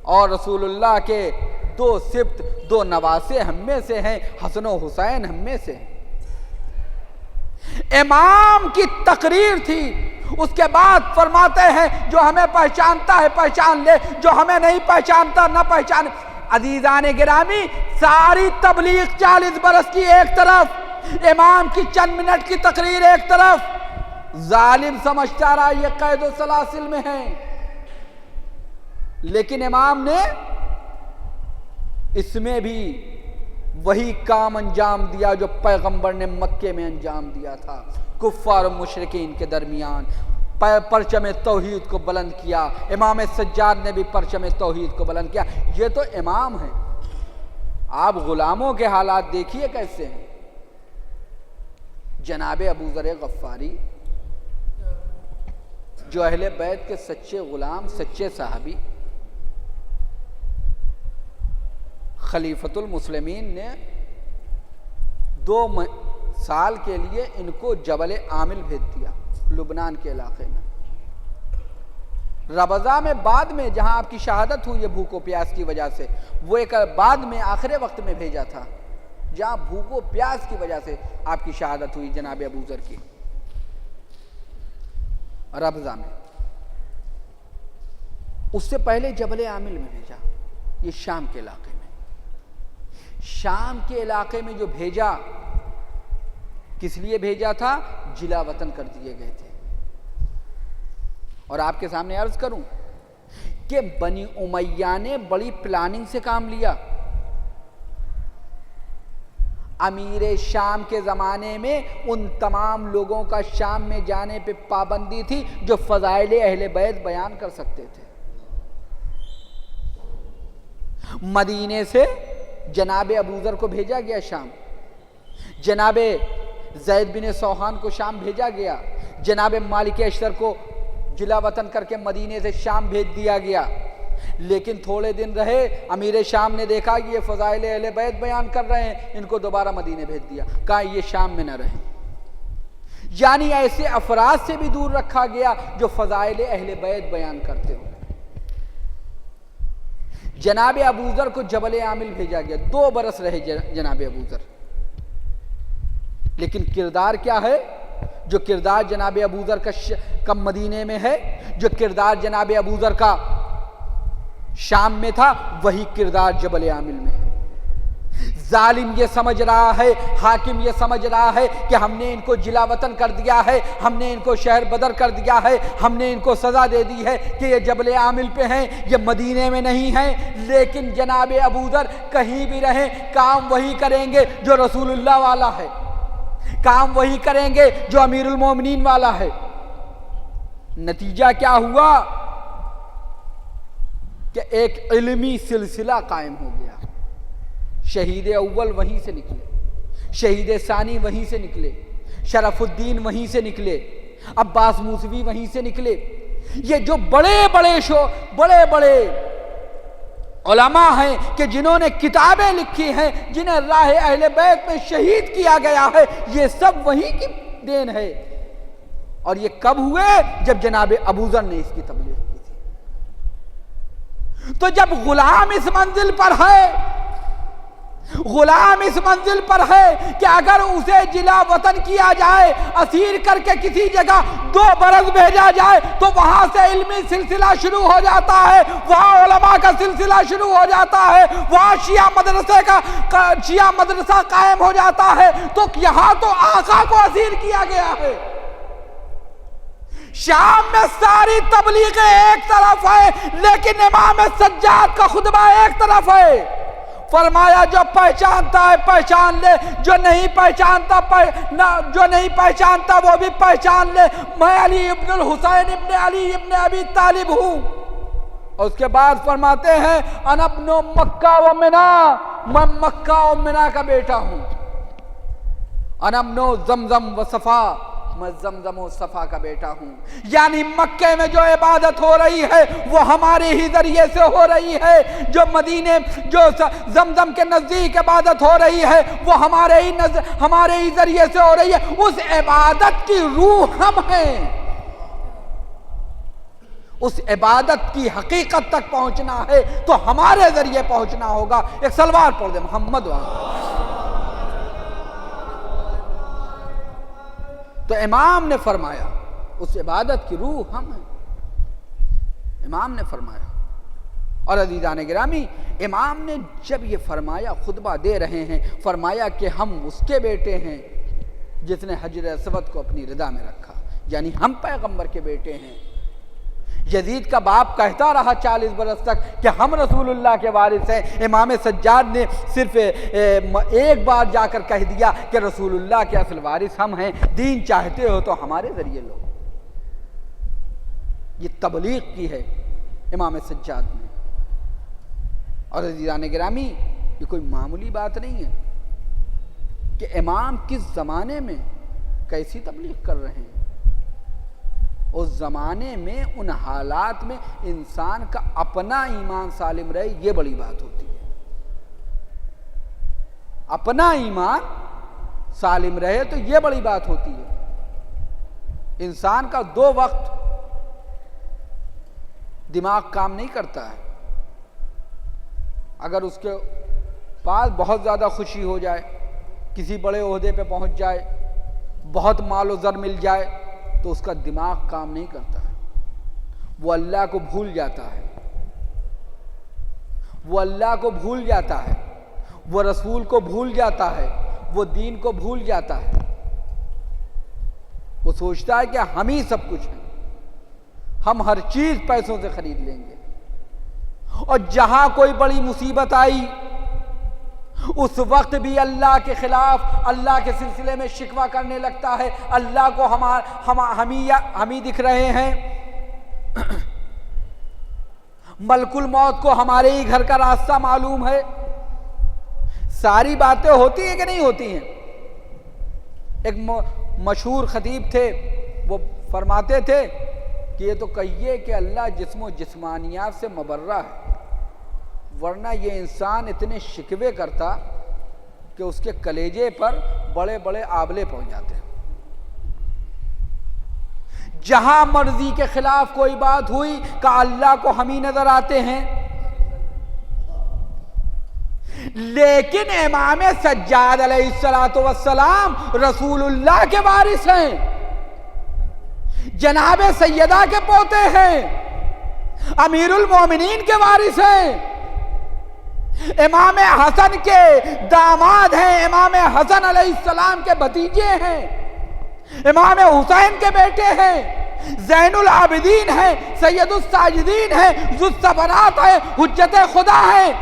Speaker 1: اور رسول اللہ کے 2 سبت، 2 نواسے ہم میں سے ہیں، حسن و حسین ہم میں سے ہیں۔ امام کی تقریر تھی۔ اس کے بعد فرماتے ہیں جو ہمیں پہچانتا ہے پہچان لے، جو ہمیں نہیں پہچانتا نہ پہچانے۔ عزیزان گرامی، ساری تبلیغ 40 برس کی ایک طرف، امام کی چند منٹ کی تقریر ایک طرف، ظالم سمجھتا رہا یہ قید و سلاسل میں ہے، لیکن امام نے اس میں بھی وہی کام انجام دیا جو پیغمبر نے مکے میں انجام دیا تھا، کفار و مشرکین کے درمیان پرچم توحید کو بلند کیا۔ امام سجاد نے بھی پرچم توحید کو بلند کیا۔ یہ تو امام ہیں، آپ غلاموں کے حالات دیکھیے کیسے ہیں۔ جناب ابو ذر غفاری جو اہل بیت کے سچے غلام، سچے صحابی، خلیفۃ المسلمین نے 2 سال کے لیے ان کو جبل عامل بھیج دیا، لبنان کے علاقے میں۔ ربضہ میں بعد میں جہاں آپ کی شہادت ہوئی ہے بھوک و پیاس کی وجہ سے، وہ ایک بعد میں آخر وقت میں بھیجا تھا جہاں بھوک و پیاس کی وجہ سے آپ کی شہادت ہوئی جناب ابو ذر کی، ربضہ میں۔ اس سے پہلے جبل عامل میں بھیجا، یہ شام کے علاقے میں۔ شام کے علاقے میں جو بھیجا، کس لیے بھیجا تھا؟ جلا وطن کر دیے گئے تھے۔ اور آپ کے سامنے عرض کروں کہ بنی امیہ نے بڑی پلاننگ سے کام لیا۔ امیر شام کے زمانے میں ان تمام لوگوں کا شام میں جانے پہ پابندی تھی جو فضائل اہل بیت بیان کر سکتے تھے۔ مدینے سے جناب ابو ذر کو بھیجا گیا شام، جناب زید بن سوحان کو شام بھیجا گیا، جناب مالک اشتر کو جلا وطن کر کے مدینے سے شام بھیج دیا گیا، لیکن تھوڑے دن رہے، امیر شام نے دیکھا کہ یہ فضائل اہل بیت بیان کر رہے ہیں، ان کو دوبارہ مدینے بھیج دیا، کہا یہ شام میں نہ رہیں۔ یعنی ایسے افراد سے بھی دور رکھا گیا جو فضائل اہل بیت بیان کرتے ہوں۔ جناب ابوذر کو جبل عامل بھیجا گیا، 2 برس رہے جناب ابوذر، لیکن کردار کیا ہے؟ جو کردار جناب ابوذر کا مدینے میں ہے، جو کردار جناب ابوذر کا شام میں تھا، وہی کردار جبل عامل میں ہے۔ ظالم یہ سمجھ رہا ہے، حاکم یہ سمجھ رہا ہے کہ ہم نے ان کو جلا وطن کر دیا ہے، ہم نے ان کو شہر بدر کر دیا ہے، ہم نے ان کو سزا دے دی ہے کہ یہ جبل عامل پہ ہیں، یہ مدینے میں نہیں ہیں، لیکن جناب ابوذر کہیں بھی رہیں کام وہی کریں گے جو رسول اللہ والا ہے، کام وہی کریں گے جو امیر المومنین والا ہے۔ نتیجہ کیا ہوا کہ ایک علمی سلسلہ قائم ہو گیا۔ شہید اول وہیں سے نکلے، شہید ثانی وہیں سے نکلے، شرف الدین وہیں سے نکلے، عباس موسوی وہیں سے نکلے۔ یہ جو بڑے بڑے علماء ہیں کہ جنہوں نے کتابیں لکھی ہیں، جنہیں راہ اہل بیت میں شہید کیا گیا ہے، یہ سب وہیں کی دین ہے۔ اور یہ کب ہوئے؟ جب جناب ابوذر نے اس کی تبلیغ کی تھی۔ تو جب غلام اس منزل پر ہے، غلام اس منزل پر ہے کہ اگر اسے جلا وطن کیا جائے، اسیر کر کے کسی جگہ 2 برس بھیجا جائے، تو وہاں سے علمی سلسلہ شروع ہو جاتا ہے، وہاں علماء کا سلسلہ شروع ہو جاتا ہے، وہاں شیعہ مدرسہ قائم ہو جاتا ہے۔ تو یہاں تو آقا کو اسیر کیا گیا ہے، شام میں ساری تبلیغ ایک طرف ہے، لیکن امام سجاد کا خطبہ ایک طرف ہے۔ فرمایا جو پہچانتا ہے پہچان لے، جو نہیں پہچانتا وہ بھی پہچان لے، میں علی ابن الحسین ابن علی ابن ابی طالب ہوں۔ اور اس کے بعد فرماتے ہیں انا ابن مکہ و منا، میں مکہ و منا کا بیٹا ہوں۔ انا ابن زمزم و صفا، میں زمزم و صفا کا بیٹا ہوں۔ یعنی مکے میں جو عبادت ہو رہی ہے وہ ہمارے ہی ذریعے سے ہو رہی ہے، جو زمزم کے نزدیک عبادت ہو رہی ہے وہ ہمارے ہی ذریعے سے ہو رہی ہے۔ اس عبادت کی روح ہم ہیں، اس عبادت کی حقیقت تک پہنچنا ہے تو ہمارے ذریعے پہنچنا ہوگا۔ ایک سلوات پڑھ دیں محمد وعلیہ۔ تو امام نے فرمایا اس عبادت کی روح ہم ہیں، امام نے فرمایا۔ اور عزیزان گرامی، امام نے جب یہ فرمایا، خطبہ دے رہے ہیں، فرمایا کہ ہم اس کے بیٹے ہیں جس نے حجر اسود کو اپنی رضا میں رکھا، یعنی ہم پیغمبر کے بیٹے ہیں۔ یزید کا باپ کہتا رہا 40 برس تک کہ ہم رسول اللہ کے وارث ہیں، امام سجاد نے صرف ایک بار جا کر کہہ دیا کہ رسول اللہ کے اصل وارث ہم ہیں، دین چاہتے ہو تو ہمارے ذریعے لو۔ یہ تبلیغ کی ہے امام سجاد نے۔ اور عزیزان گرامی، یہ کوئی معمولی بات نہیں ہے کہ امام کس زمانے میں کیسی تبلیغ کر رہے ہیں۔ اس زمانے میں، ان حالات میں انسان کا اپنا ایمان سالم رہے، یہ بڑی بات ہوتی ہے۔ اپنا ایمان سالم رہے تو یہ بڑی بات ہوتی ہے۔ انسان کا 2 وقت دماغ کام نہیں کرتا ہے۔ اگر اس کے پاس بہت زیادہ خوشی ہو جائے، کسی بڑے عہدے پہ پہنچ جائے، بہت مال و زر مل جائے، تو اس کا دماغ کام نہیں کرتا ہے، وہ اللہ کو بھول جاتا ہے، وہ اللہ کو بھول جاتا ہے، وہ رسول کو بھول جاتا ہے، وہ دین کو بھول جاتا ہے۔ وہ سوچتا ہے کہ ہم ہی سب کچھ ہیں، ہم ہر چیز پیسوں سے خرید لیں گے۔ اور جہاں کوئی بڑی مصیبت آئی، اس وقت بھی اللہ کے خلاف، اللہ کے سلسلے میں شکوہ کرنے لگتا ہے۔ اللہ کو ہم ہی دکھ رہے ہیں، ملک الموت کو ہمارے ہی گھر کا راستہ معلوم ہے۔ ساری باتیں ہوتی ہیں کہ نہیں ہوتی ہیں؟ ایک مشہور خطیب تھے، وہ فرماتے تھے کہ یہ تو کہیے کہ اللہ جسم و جسمانیات سے مبرہ ہے، ورنہ یہ انسان اتنے شکوے کرتا کہ اس کے کلیجے پر بڑے بڑے آبلے پہنچ جاتے ہیں۔ جہاں مرضی کے خلاف کوئی بات ہوئی کہ اللہ کو ہم ہی نظر آتے ہیں، لیکن امام سجاد علیہ السلام رسول اللہ کے وارث ہیں، جناب سیدہ کے پوتے ہیں، امیر المومنین کے وارث ہیں، امام حسن کے داماد ہیں، امام حسن علیہ السلام کے بھتیجے ہیں، امام حسین کے بیٹے ہیں، زین العابدین ہیں، سید الساجدین ہیں، ذو الصبرات ہیں، حجت خدا ہیں،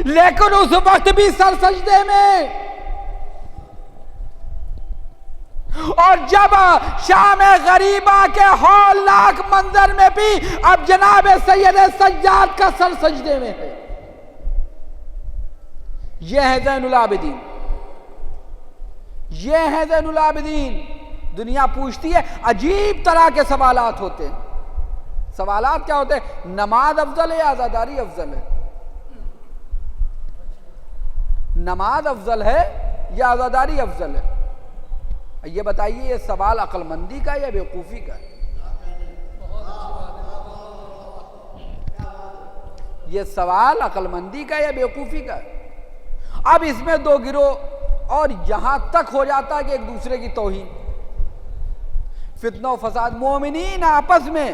Speaker 1: لیکن اس وقت بھی سر سجدے میں۔ اور جب شام غریبہ کے ہولناک منظر میں بھی اب جناب سید سجاد کا سر سجدے میں ہے۔ یہ ہے زین العابدین، یہ ہے زین العابدین۔ دنیا پوچھتی ہے، عجیب طرح کے سوالات ہوتے ہیں۔ سوالات کیا ہوتے ہیں؟ نماز افضل ہے یا عزاداری افضل ہے؟ نماز افضل ہے یا عزاداری افضل ہے؟ یہ بتائیے، یہ سوال عقل مندی کا یا بیوقوفی کا ہے؟ یہ سوال عقل مندی کا یا بیوقوفی کا ہے؟ اب اس میں دو گروہ، اور یہاں تک ہو جاتا ہے کہ ایک دوسرے کی توہین، فتنہ و فساد۔ مومنین آپس میں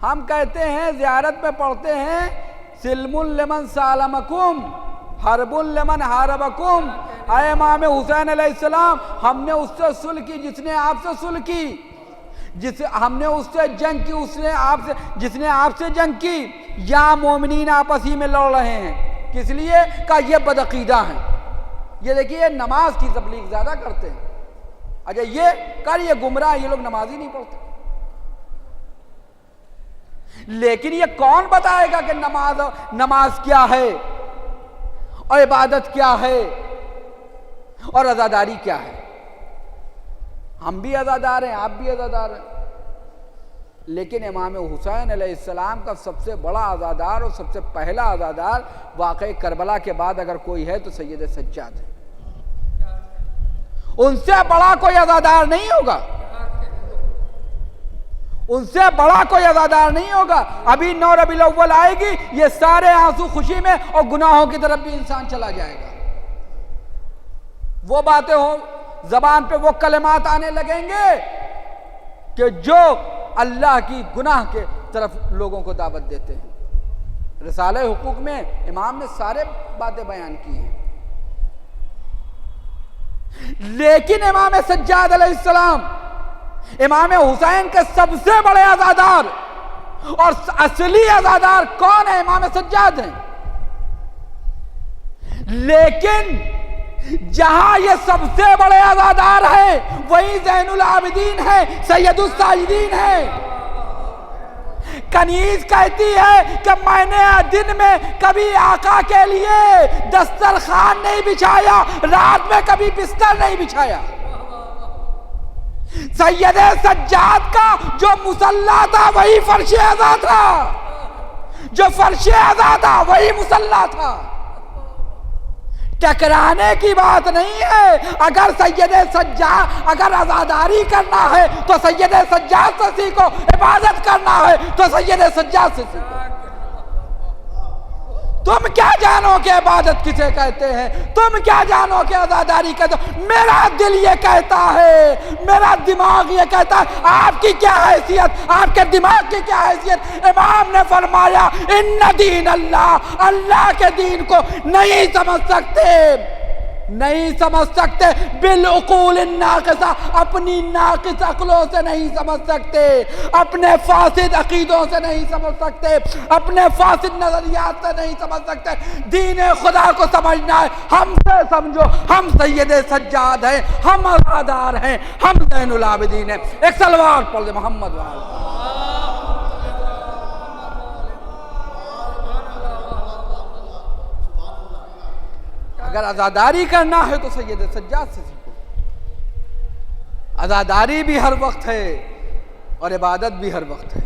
Speaker 1: ہم کہتے ہیں، زیارت میں پڑھتے ہیں، سلم لمن سالمکم حرب لمن حاربکم۔ اے امام حسین علیہ السلام، ہم نے اس سے صلح کی جس نے آپ سے صلح کی، ہم نے اس سے جنگ کی جس نے آپ سے جنگ کی۔ یا مومنین آپس ہی میں لڑ رہے ہیں، کس لیے؟ کہ یہ بدعقیدہ ہیں۔ یہ دیکھیے، نماز کی تبلیغ زیادہ کرتے ہیں، اچھا یہ گمراہ، یہ لوگ نماز ہی نہیں پڑھتے۔ لیکن یہ کون بتائے گا کہ نماز کیا ہے اور عبادت کیا ہے اور عزاداری کیا ہے؟ ہم بھی عزادار ہیں، آپ بھی عزادار ہیں، لیکن امام حسین علیہ السلام کا سب سے بڑا عزادار اور سب سے پہلا عزادار واقعہ کربلا کے بعد اگر کوئی ہے تو سید سجاد ہے۔ ان سے بڑا کوئی عزادار نہیں ہوگا، ان سے بڑا کوئی عزادار نہیں ہوگا۔ ابھی 9 ربیع الاول آئے گی، یہ سارے آنسو خوشی میں اور گناہوں کی طرف بھی انسان چلا جائے گا۔ وہ باتیں ہوں، زبان پہ وہ کلمات آنے لگیں گے کہ جو اللہ کی گناہ کے طرف لوگوں کو دعوت دیتے ہیں۔ رسالہ حقوق میں امام نے سارے باتیں بیان کی ہیں، لیکن امام سجاد علیہ السلام، امام حسین کے سب سے بڑے عزادار اور اصلی عزادار کون ہے؟ امام سجاد ہیں۔ لیکن جہاں یہ سب سے بڑے عزادار ہیں، وہی زین العابدین ہے، سید الساجدین ہے۔ کنیز کہتی ہے کہ میں نے دن میں کبھی آقا کے لیے دسترخوان نہیں بچھایا، رات میں کبھی بستر نہیں بچھایا۔ سید سجاد کا جو مصلی تھا وہی فرش عزا تھا، جو فرش عزا تھا وہی مصلی تھا۔ ٹکرانے کی بات نہیں ہے۔ اگر سید سجاد، اگر عزاداری کرنا ہے تو سید سجاد سے سیکھو، عبادت کرنا ہے تو سید سجاد سے سیکھو۔ تم کیا جانو کہ عبادت کسے کہتے ہیں؟ تم کیا جانو کہ عزاداری کہتے ہو؟ میرا دل یہ کہتا ہے، میرا دماغ یہ کہتا ہے۔ آپ کی کیا حیثیت، آپ کے دماغ کی کیا حیثیت؟ امام نے فرمایا، ان دین اللہ، اللہ کے دین کو نہیں سمجھ سکتے، نہیں سمجھ سکتے بالعقول الناقصہ، اپنی ناقص عقلوں سے نہیں سمجھ سکتے، اپنے فاسد عقیدوں سے نہیں سمجھ سکتے، اپنے فاسد نظریات سے نہیں سمجھ سکتے۔ دین خدا کو سمجھنا ہے، ہم سے سمجھو، ہم سید سجاد ہیں، ہم عزادار ہیں، ہم زین العابدین ہیں۔ ایک صلوات پڑھ دے محمد وعلا۔ اگر عزاداری کرنا ہے تو سید سجاد سے سیکھو۔ عزاداری بھی ہر وقت ہے اور عبادت بھی ہر وقت ہے.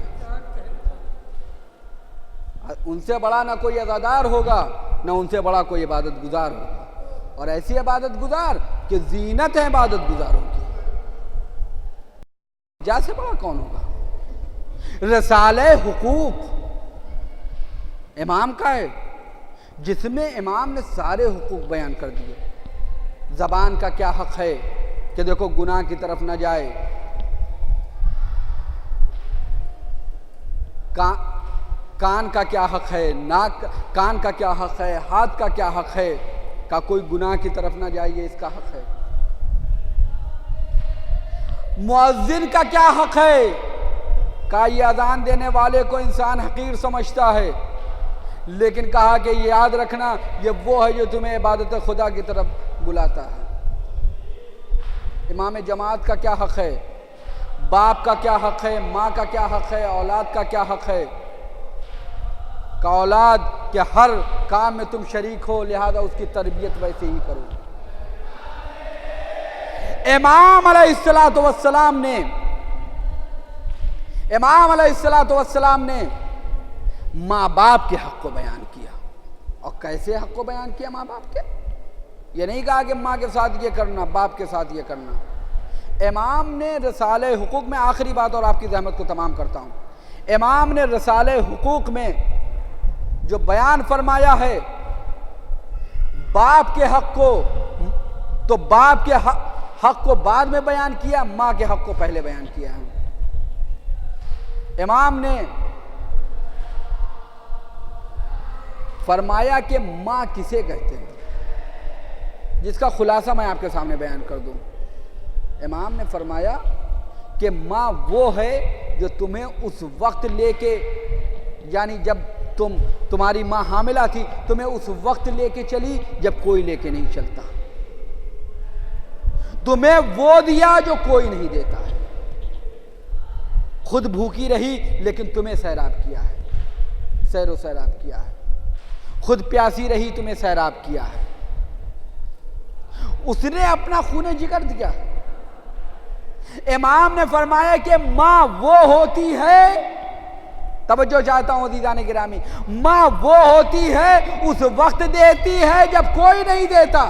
Speaker 1: ان سے بڑا نہ کوئی عزادار ہوگا نہ ان سے بڑا کوئی عبادت گزار ہوگا، اور ایسی عبادت گزار کہ زینت ہے عبادت گزاروں کی. جا سے بڑا کون ہوگا؟ رسالہ حقوق امام کا ہے، جس میں امام نے سارے حقوق بیان کر دیے. زبان کا کیا حق ہے کہ دیکھو گناہ کی طرف نہ جائے، کان کا کیا حق ہے، کان کا کیا حق ہے، ہاتھ کا کیا حق ہے کہ کوئی گناہ کی طرف نہ جائیے، اس کا حق ہے. مؤذن کا کیا حق ہے کہ یہ اذان دینے والے کو انسان حقیر سمجھتا ہے، لیکن کہا کہ یہ یاد رکھنا یہ وہ ہے جو تمہیں عبادت خدا کی طرف بلاتا ہے. امام جماعت کا کیا حق ہے، باپ کا کیا حق ہے، ماں کا کیا حق ہے، اولاد کا کیا حق ہے کہ اولاد کے ہر کام میں تم شریک ہو، لہذا اس کی تربیت ویسے ہی کرو. امام علیہ السلام نے ماں باپ کے حق کو بیان کیا. اور کیسے حق کو بیان کیا ماں باپ کے؟ یہ نہیں کہا کہ ماں کے ساتھ یہ کرنا، باپ کے ساتھ یہ کرنا. امام نے رسالہ حقوق میں، آخری بات اور آپ کی زحمت کو تمام کرتا ہوں، امام نے رسالہ حقوق میں جو بیان فرمایا ہے باپ کے حق کو، تو باپ کے حق کو بعد میں بیان کیا، ماں کے حق کو پہلے بیان کیا ہے. امام نے فرمایا کہ ماں کسے کہتے ہیں، جس کا خلاصہ میں آپ کے سامنے بیان کر دوں. امام نے فرمایا کہ ماں وہ ہے جو تمہیں اس وقت لے کے، یعنی جب تمہاری ماں حاملہ تھی تمہیں اس وقت لے کے چلی جب کوئی لے کے نہیں چلتا، تمہیں وہ دیا جو کوئی نہیں دیتا ہے، خود بھوکی رہی لیکن تمہیں سیراب کیا ہے، سیر و سیراب کیا ہے، خود پیاسی رہی تمہیں سیراب کیا ہے، اس نے اپنا خون جگر دیا. امام نے فرمایا کہ ماں وہ ہوتی ہے، توجہ چاہتا ہوں عزیزان گرامی، ماں وہ ہوتی ہے اس وقت دیتی ہے جب کوئی نہیں دیتا،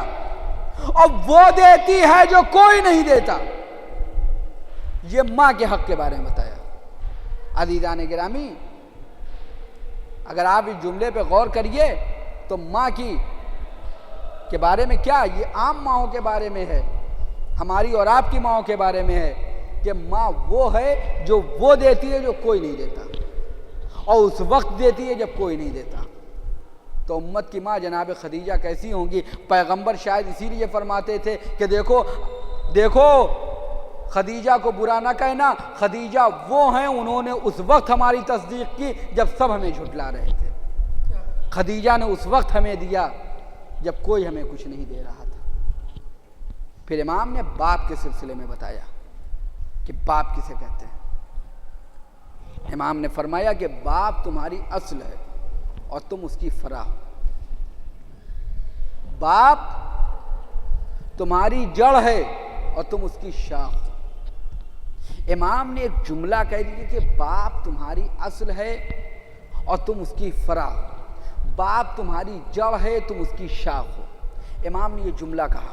Speaker 1: اور وہ دیتی ہے جو کوئی نہیں دیتا. یہ ماں کے حق کے بارے میں بتایا. عزیزان گرامی، اگر آپ اس جملے پہ غور کریے تو ماں کے بارے میں کیا، یہ عام ماؤں کے بارے میں ہے، ہماری اور آپ کی ماؤں کے بارے میں ہے کہ ماں وہ ہے جو وہ دیتی ہے جو کوئی نہیں دیتا، اور اس وقت دیتی ہے جب کوئی نہیں دیتا. تو امت کی ماں جناب خدیجہ کیسی ہوں گی؟ پیغمبر شاید اسی لیے فرماتے تھے کہ دیکھو خدیجہ کو برا نہ کہنا، خدیجہ وہ ہیں انہوں نے اس وقت ہماری تصدیق کی جب سب ہمیں جھٹلا رہے تھے. خدیجہ نے اس وقت ہمیں دیا جب کوئی ہمیں کچھ نہیں دے رہا تھا. پھر امام نے باپ کے سلسلے میں بتایا کہ باپ کسے کہتے ہیں. امام نے فرمایا کہ باپ تمہاری اصل ہے اور تم اس کی فرع ہو. باپ تمہاری جڑ ہے اور تم اس کی شاخ ہو. امام نے ایک جملہ کہہ دیا کہ باپ تمہاری اصل ہے اور تم اس کی فرع ہو، باپ تمہاری جڑ ہے تم اس کی شاخ ہو. امام نے یہ جملہ کہا.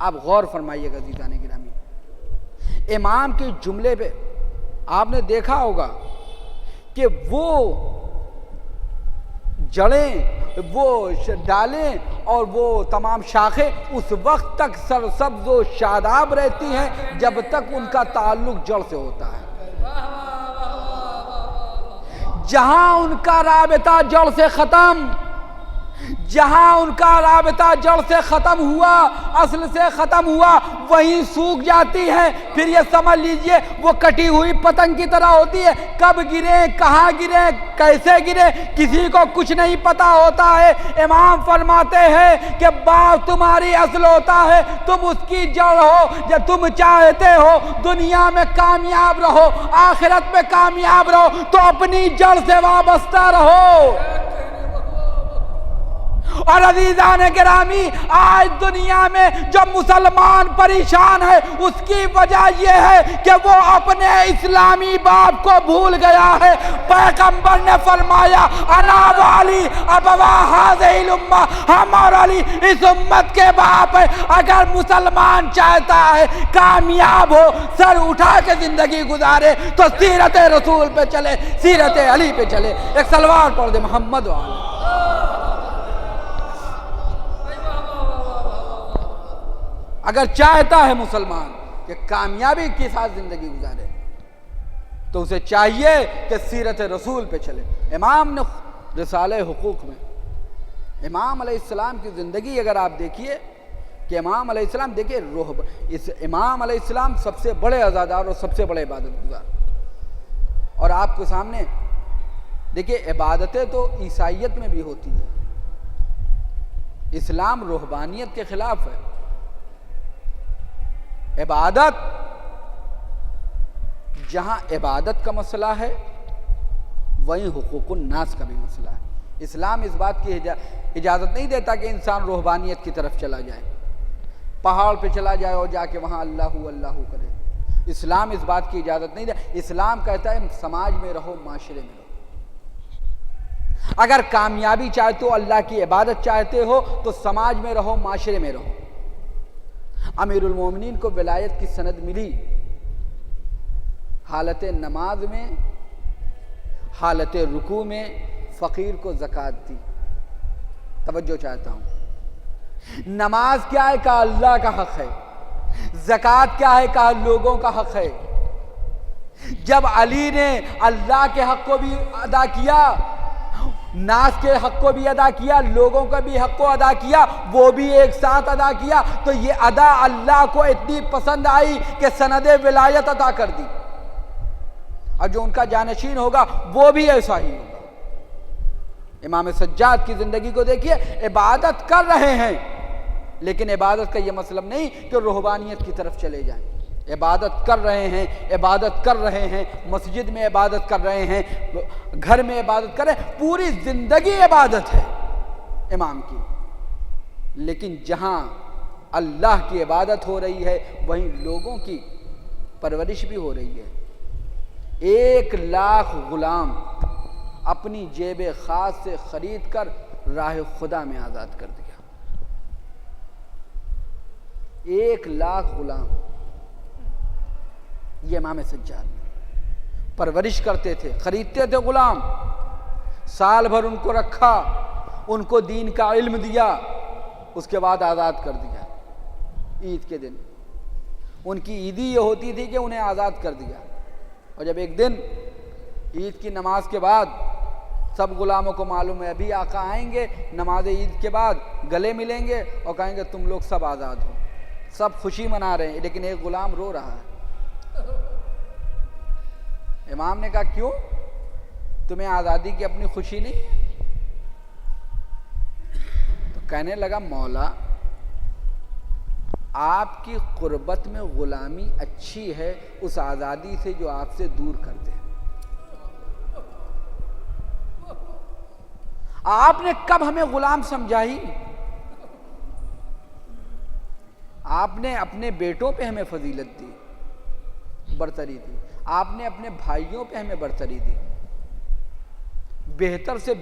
Speaker 1: آپ غور فرمائیے گا عزیزان گرامی، امام کے جملے پہ آپ نے دیکھا ہوگا کہ وہ جڑیں، وہ ڈالیں اور وہ تمام شاخیں اس وقت تک سرسبز و شاداب رہتی ہیں جب تک ان کا تعلق جڑ سے ہوتا ہے. جہاں ان کا رابطہ جڑ سے ختم، جہاں ان کا رابطہ جڑ سے ختم ہوا، اصل سے ختم ہوا، وہیں سوکھ جاتی ہے. پھر یہ سمجھ لیجئے وہ کٹی ہوئی پتنگ کی طرح ہوتی ہے، کب گرے، کہاں گرے، کیسے گرے، کسی کو کچھ نہیں پتا ہوتا ہے. امام فرماتے ہیں کہ باپ تمہاری اصل ہوتا ہے، تم اس کی جڑ ہو. جب تم چاہتے ہو دنیا میں کامیاب رہو، آخرت میں کامیاب رہو، تو اپنی جڑ سے وابستہ رہو. اور عزیزان گرامی آج دنیا میں جو مسلمان پریشان ہے اس کی وجہ یہ ہے کہ وہ اپنے اسلامی باپ کو بھول گیا ہے۔ پیغمبر نے فرمایا انا والی ابوا ہذہ الامہ، ہم اور علی اس امت کے باپ ہے۔ اگر مسلمان چاہتا ہے کامیاب ہو، سر اٹھا کے زندگی گزارے، تو سیرت رسول پہ چلے، سیرت علی پہ چلے۔ ایک سلوات پڑھ دے محمد والا۔ اگر چاہتا ہے مسلمان کہ کامیابی کے ساتھ زندگی گزارے تو اسے چاہیے کہ سیرت رسول پہ چلے۔ امام نے رسالہ حقوق میں امام علیہ السلام کی زندگی اگر آپ دیکھیے کہ امام علیہ السلام دیکھیے امام علیہ السلام سب سے بڑے عزادار اور سب سے بڑے عبادت گزار، اور آپ کو سامنے دیکھیے عبادتیں تو عیسائیت میں بھی ہوتی ہیں، اسلام روحانیت کے خلاف ہے۔ عبادت جہاں عبادت کا مسئلہ ہے وہیں حقوق الناس کا بھی مسئلہ ہے۔ اسلام اس بات کی اجازت نہیں دیتا کہ انسان روحانیت کی طرف چلا جائے، پہاڑ پہ چلا جائے اور جا کے وہاں اللہ اللہ کرے۔ اسلام اس بات کی اجازت نہیں دیتا۔ اسلام کہتا ہے سماج میں رہو، معاشرے میں رہو۔ اگر کامیابی چاہتے ہو، اللہ کی عبادت چاہتے ہو تو سماج میں رہو، معاشرے میں رہو۔ امیر المومنین کو ولایت کی سند ملی حالت نماز میں، حالت رکوع میں فقیر کو زکوٰۃ دی۔ توجہ چاہتا ہوں، نماز کیا ہے؟ کہا اللہ کا حق ہے۔ زکوٰۃ کیا ہے؟ کہا لوگوں کا حق ہے۔ جب علی نے اللہ کے حق کو بھی ادا کیا، ناس کے حق کو بھی ادا کیا، لوگوں کا بھی حق کو ادا کیا، وہ بھی ایک ساتھ ادا کیا، تو یہ ادا اللہ کو اتنی پسند آئی کہ سند ولایت عطا کر دی، اور جو ان کا جانشین ہوگا وہ بھی ایسا ہی ہوگا۔ امام سجاد کی زندگی کو دیکھیے، عبادت کر رہے ہیں لیکن عبادت کا یہ مطلب نہیں کہ روحانیت کی طرف چلے جائیں۔ عبادت کر رہے ہیں، عبادت کر رہے ہیں، مسجد میں عبادت کر رہے ہیں، گھر میں عبادت کر رہے ہیں، پوری زندگی عبادت ہے امام کی۔ لیکن جہاں اللہ کی عبادت ہو رہی ہے وہیں لوگوں کی پرورش بھی ہو رہی ہے۔ 1,00,000 غلام اپنی جیب خاص سے خرید کر راہ خدا میں آزاد کر دیا۔ 1,00,000 غلام، یہ امام سجاد پرورش کرتے تھے، خریدتے تھے غلام، سال بھر ان کو رکھا، ان کو دین کا علم دیا، اس کے بعد آزاد کر دیا۔ عید کے دن ان کی عیدی یہ ہوتی تھی کہ انہیں آزاد کر دیا، اور جب ایک دن عید کی نماز کے بعد سب غلاموں کو معلوم ہے ابھی آقا آئیں گے، نماز عید کے بعد گلے ملیں گے اور کہیں گے تم لوگ سب آزاد ہو۔ سب خوشی منا رہے ہیں لیکن ایک غلام رو رہا ہے۔ امام نے کہا کیوں؟ تمہیں آزادی کی اپنی خوشی نہیں؟ تو کہنے لگا مولا آپ کی قربت میں غلامی اچھی ہے اس آزادی سے جو آپ سے دور کر دے۔ آپ نے کب ہمیں غلام سمجھائی؟ آپ نے اپنے بیٹوں پہ ہمیں فضیلت دی، برتری دی، آپ نے اپنے بھائیوں پہ ہمیں برتری دی، بہتر سے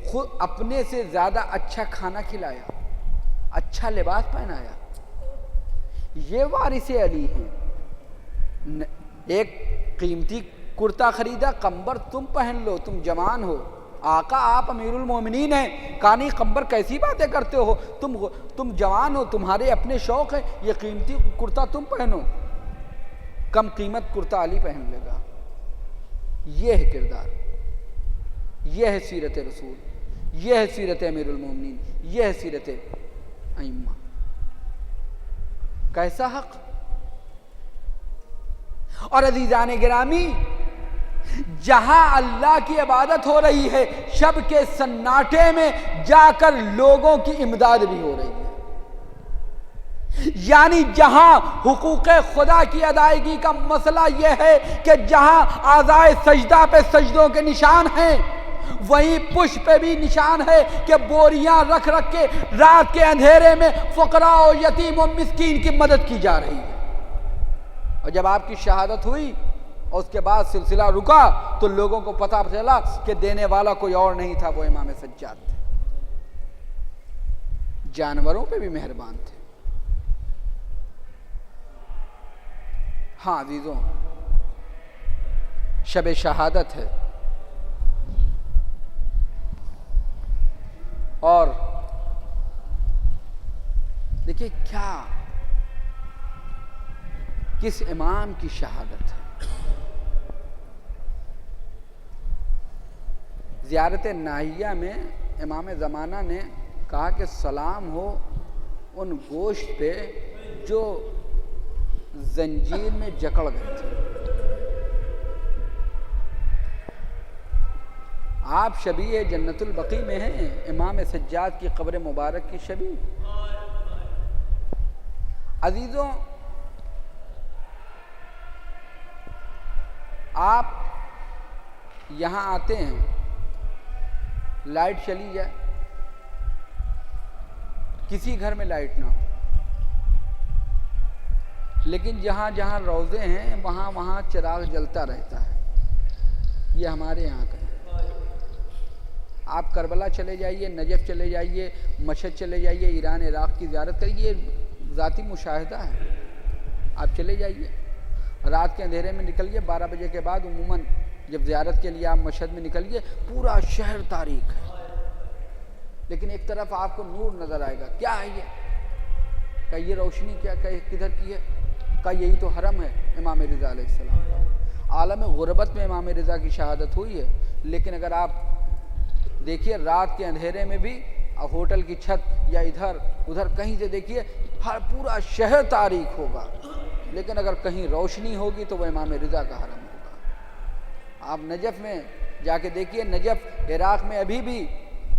Speaker 1: خود اپنے سے زیادہ اچھا کھانا کھلایا، اچھا لباس پہنایا۔ یہ وارث علی ہیں۔ ایک قیمتی کرتا خریدا، قمبر تم پہن لو، تم جوان ہو، آقا آپ امیر المومنین ہیں، کانی قمبر کیسی باتیں کرتے ہو، تم جوان ہو، تمہارے اپنے شوق ہے، یہ قیمتی کرتا تم پہنو، کم قیمت کرتا علی پہن لے گا۔ یہ ہے کردار، یہ ہے سیرت رسول، یہ ہے سیرت امیر المومنین، یہ ہے سیرت ائمہ۔ کیسا حق! اور عزیزان گرامی، جہاں اللہ کی عبادت ہو رہی ہے شب کے سناٹے میں جا کر لوگوں کی امداد بھی ہو رہی ہے۔ یعنی جہاں حقوق خدا کی ادائیگی کا مسئلہ یہ ہے کہ جہاں اعضائے سجدہ پہ سجدوں کے نشان ہیں، وہیں پش پہ بھی نشان ہے کہ بوریاں رکھ رکھ کے رات کے اندھیرے میں فقراء و یتیم و مسکین کی مدد کی جا رہی ہے۔ اور جب آپ کی شہادت ہوئی اور اس کے بعد سلسلہ رکا تو لوگوں کو پتہ چلا کہ دینے والا کوئی اور نہیں تھا، وہ امام سجاد تھے۔ جانوروں پہ بھی مہربان تھے۔ ہاں عزیزوں، شب شہادت ہے اور دیکھیے کس امام کی شہادت ہے۔ زیارت ناہیہ میں امام زمانہ نے کہا کہ سلام ہو ان گوشت پہ جو زنجیر میں جکڑ گئے تھے۔ آپ شبیہ جنت البقیع میں ہیں، امام سجاد کی قبر مبارک کی شبیہ۔ عزیزوں، آپ یہاں آتے ہیں، لائٹ چلی جائے، کسی گھر میں لائٹ نہ ہو، لیکن جہاں جہاں روضے ہیں وہاں وہاں چراغ جلتا رہتا ہے۔ یہ ہمارے یہاں کا ہے۔ آپ کربلا چلے جائیے، نجف چلے جائیے، مشہد چلے جائیے، ایران عراق کی زیارت کریے، ذاتی مشاہدہ ہے۔ آپ چلے جائیے، رات کے اندھیرے میں نکلیے، 12 بجے کے بعد عموماً جب زیارت کے لیے آپ مشہد میں نکلیے پورا شہر تاریک ہے، لیکن ایک طرف آپ کو نور نظر آئے گا۔ کیا ہے یہ؟ کہ یہ روشنی کیا کدھر کی ہے؟ کہ یہی تو حرم ہے امام رضا علیہ السلام کا۔ عالم غربت میں امام رضا کی شہادت ہوئی ہے، لیکن اگر آپ دیکھیے رات کے اندھیرے میں بھی ہوٹل کی چھت یا ادھر ادھر کہیں سے دیکھیے ہر پورا شہر تاریک ہوگا، لیکن اگر کہیں روشنی ہوگی تو وہ امام رضا کا حرم ہوگا۔ آپ نجف میں جا کے دیکھیے، نجف عراق میں ابھی بھی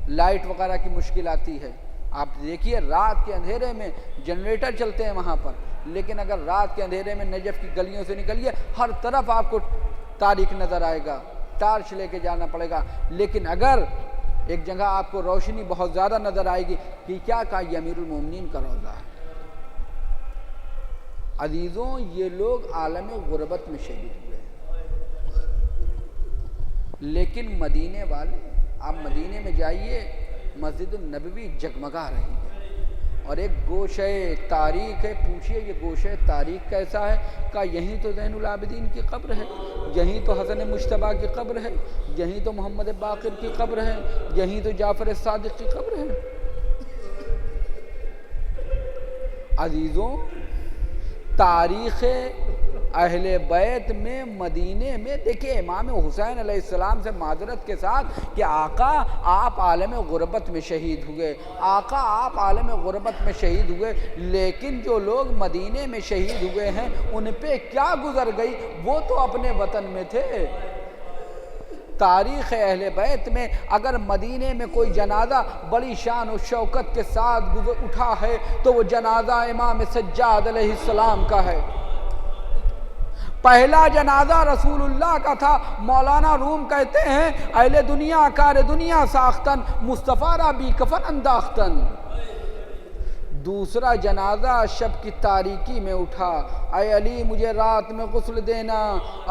Speaker 1: لائٹ وغیرہ کی مشکل آتی ہے۔ آپ دیکھیے رات کے اندھیرے میں جنریٹر چلتے ہیں وہاں پر، لیکن اگر رات کے اندھیرے میں نجف کی گلیوں سے نکلیے ہر طرف آپ کو تاریک نظر آئے گا، ٹارچ لے کے جانا پڑے گا۔ لیکن اگر ایک جگہ آپ کو روشنی بہت زیادہ نظر آئے گی کہ کیا کہا یہ امیر المومنین کا روضہ ہے۔ عزیزوں، یہ لوگ عالم غربت میں شہید ہوئے، لیکن مدینے والے، آپ مدینے میں جائیے مسجد النبوی جگمگا رہی ہے، اور ایک گوشہ تاریخ ہے۔ پوچھئے یہ گوشہ تاریخ کیسا ہے؟ کہا یہیں تو زین العابدین کی قبر ہے، یہیں تو حسن مجتبیٰ کی قبر ہے، یہیں تو محمد باقر کی قبر ہے، یہیں تو جعفر صادق کی قبر ہے۔ عزیزوں، تاریخ اہل بیت میں مدینے میں دیکھیں، امام حسین علیہ السلام سے معذرت کے ساتھ کہ آقا آپ عالم غربت میں شہید ہوئے، آقا آپ عالم غربت میں شہید ہوئے، لیکن جو لوگ مدینے میں شہید ہوئے ہیں ان پہ کیا گزر گئی؟ وہ تو اپنے وطن میں تھے۔ تاریخ اہل بیت میں اگر مدینے میں کوئی جنازہ بڑی شان و شوکت کے ساتھ اٹھا ہے تو وہ جنازہ امام سجاد علیہ السلام کا ہے۔ پہلا جنازہ رسول اللہ کا تھا۔ مولانا روم کہتے ہیں اہل دنیا کار دنیا ساختن، مصطفیٰ را بی کفن انداختن۔ دوسرا جنازہ شب کی تاریکی میں اٹھا، اے علی مجھے رات میں غسل دینا،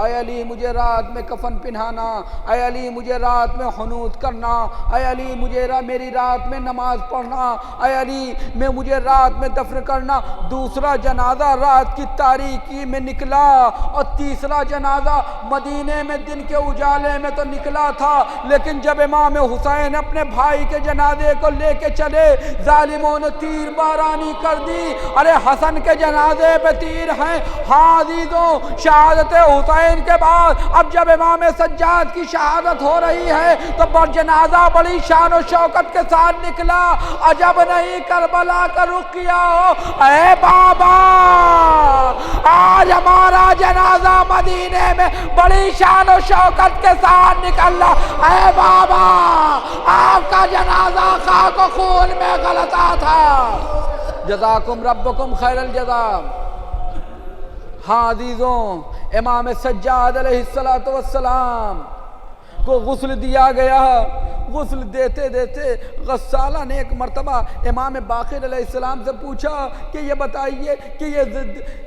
Speaker 1: اے علی مجھے رات میں کفن پہنانا، اے علی مجھے رات میں حنوط کرنا، اے علی مجھے میری رات میں نماز پڑھنا، اے علی مجھے رات میں دفن کرنا۔ دوسرا جنازہ رات کی تاریکی میں نکلا، اور تیسرا جنازہ مدینے میں دن کے اجالے میں تو نکلا تھا، لیکن جب امام حسین اپنے بھائی کے جنازے کو لے کے چلے ظالموں نے تیر بارانی کر دی۔ ارے حسن کے جنازے پہ تیر ہیں۔ ہاں عزیزوں، شہادت حسین کے بعد اب جب امام سجاد کی شہادت ہو رہی ہے تو جنازہ بڑی شان و شوکت کے ساتھ نکلا۔ عجب نہیں کربلا کا رخ کیا ہو، اے بابا آج ہمارا جنازہ مدینے میں بڑی شان و شوکت کے ساتھ نکل رہا۔ اے بابا آپ کا جنازہ خاک و خون میں غلطا تھا۔ جزاکم ربکم خیر الجزا۔ ہاں عزیزوں، امام سجاد علیہ السلام کو غسل دیا گیا۔ غسل دیتے دیتے غسالہ نے ایک مرتبہ امام باقر علیہ السلام سے پوچھا کہ یہ بتائیے کہ یہ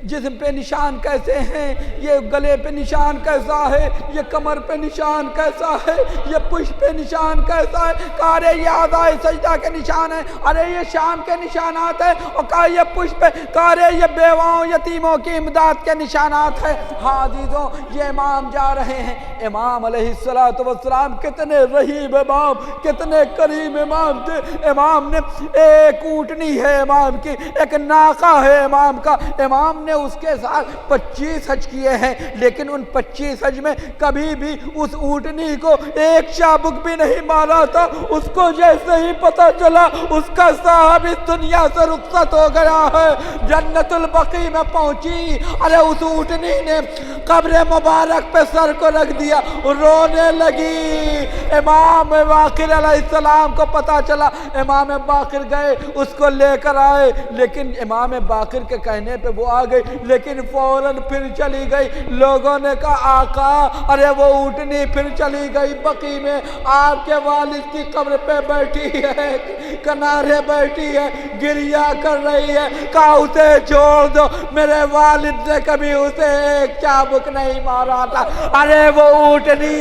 Speaker 1: جسم پہ نشان کیسے ہیں، یہ گلے پہ نشان کیسا ہے، یہ کمر پہ نشان کیسا ہے، یہ پشت پہ نشان کیسا ہے؟ کہا ارے یہ اعضائے سجدہ کے نشان ہیں، ارے یہ شام کے نشانات ہیں، اور کہا یہ پشت پہ، کہا ارے یہ بیواؤں یتیموں کی امداد کے نشانات ہیں۔ ہاں عزیزوں، یہ امام جا رہے ہیں۔ امام علیہ السلام کتنے رحیم امام، کتنے کریم امام تھے۔ امام نے ایک اونٹنی ہے امام کی، ایک ناقہ ہے امام کا، امام نے اس کے ساتھ 25 حج کیے ہیں، لیکن ان 25 حج میں کبھی بھی اس اونٹنی کو ایک چابک بھی نہیں مارا تھا۔ اس کو جیسے ہی پتہ چلا اس کا صاحب اس دنیا سے رخصت ہو گیا ہے، جنت البقیع میں پہنچی، ارے اس اونٹنی نے قبر مبارک پہ سر کو رکھ دیا، رونے لگی۔ امام باقر علیہ السلام کو پتا چلا، امام باقر گئے، اس کو لے کر آئے، لیکن امام باقر کے کہنے پہ وہ آ گئی، لیکن فوراً پھر چلی گئی۔ لوگوں نے کہا آقا ارے وہ اونٹنی پھر چلی گئی بقیع میں، آپ کے والد کی قبر پہ بیٹھی ہے، کنارے بیٹھی ہے، گریہ کر رہی ہے۔ کہا اسے چھوڑ دو، میرے والد نے کبھی اسے ایک چابک نہیں مارا تھا۔ ارے وہ اونٹنی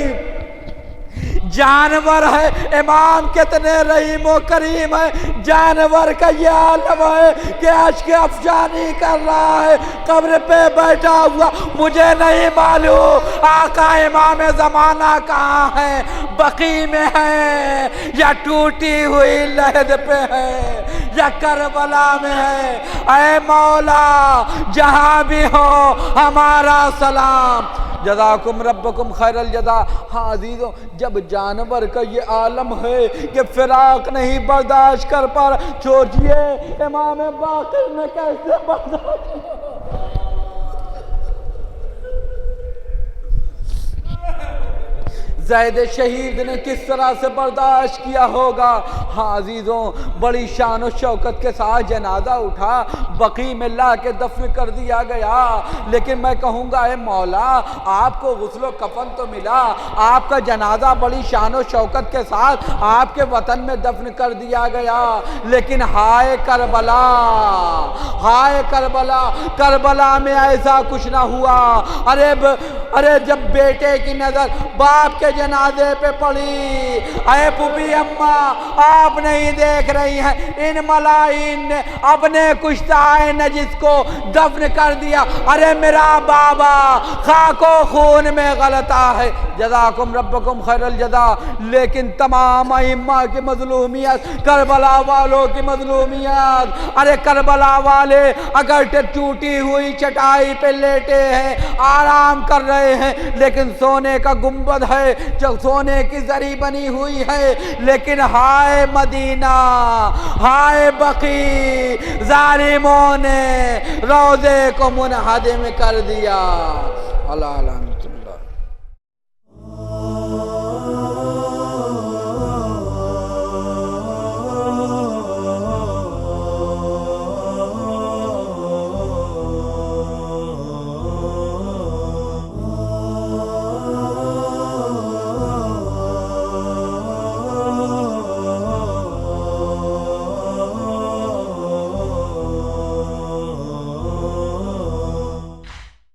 Speaker 1: جانور ہے، امام کتنے رحیم و کریم ہے، جانور کا یہ عالم ہے کہ اشک افشانی کر رہا ہے قبر پہ بیٹھا ہوا۔ مجھے نہیں معلوم آقا امام زمانہ کہاں ہے، بقیع میں ہے یا ٹوٹی ہوئی لحد پہ ہے یا کربلا میں ہے۔ اے مولا جہاں بھی ہو ہمارا سلام، جزاکم ربکم خیر الجزا۔ ہاں عزیزوں، جب جانور کا یہ عالم ہے کہ فراق نہیں برداشت کر پا رہا، سوچئے امام باقر نے کیسے برداشت کیا؟ زید شہید نے کس طرح سے برداشت کیا ہوگا۔ ہاں عزیزوں، بڑی شان و شوکت کے ساتھ جنازہ اٹھا، بقیع میں لا کے دفن کر دیا گیا، لیکن میں کہوں گا اے مولا آپ کو غسل و کفن تو ملا، آپ کا جنازہ بڑی شان و شوکت کے ساتھ آپ کے وطن میں دفن کر دیا گیا، لیکن ہائے کربلا، ہائے کربلا، کربلا میں ایسا کچھ نہ ہوا۔ ارے جب بیٹے کی نظر باپ کے جنازے پہ پڑی، اے پھوپھی اماں آپ نہیں دیکھ رہی ہیں، ان ملائین نے اپنے کشتہ نجس کو دفن کر دیا۔ ارے میرا بابا خاک و خون میں غلطہ ہے، جزاکم ربکم خیر الجزا۔ لیکن تمام ائمہ کی مظلومیت، کربلا والوں کی مظلومیت، ارے کربلا والے اگر ٹوٹی ہوئی چٹائی پہ لیٹے ہیں، آرام کر رہے ہیں، لیکن سونے کا گنبد ہے جو سونے کی زری بنی ہوئی ہے، لیکن ہائے مدینہ، ہائے بقیع، ظالموں نے روضے کو منہدم کر دیا۔ اللہ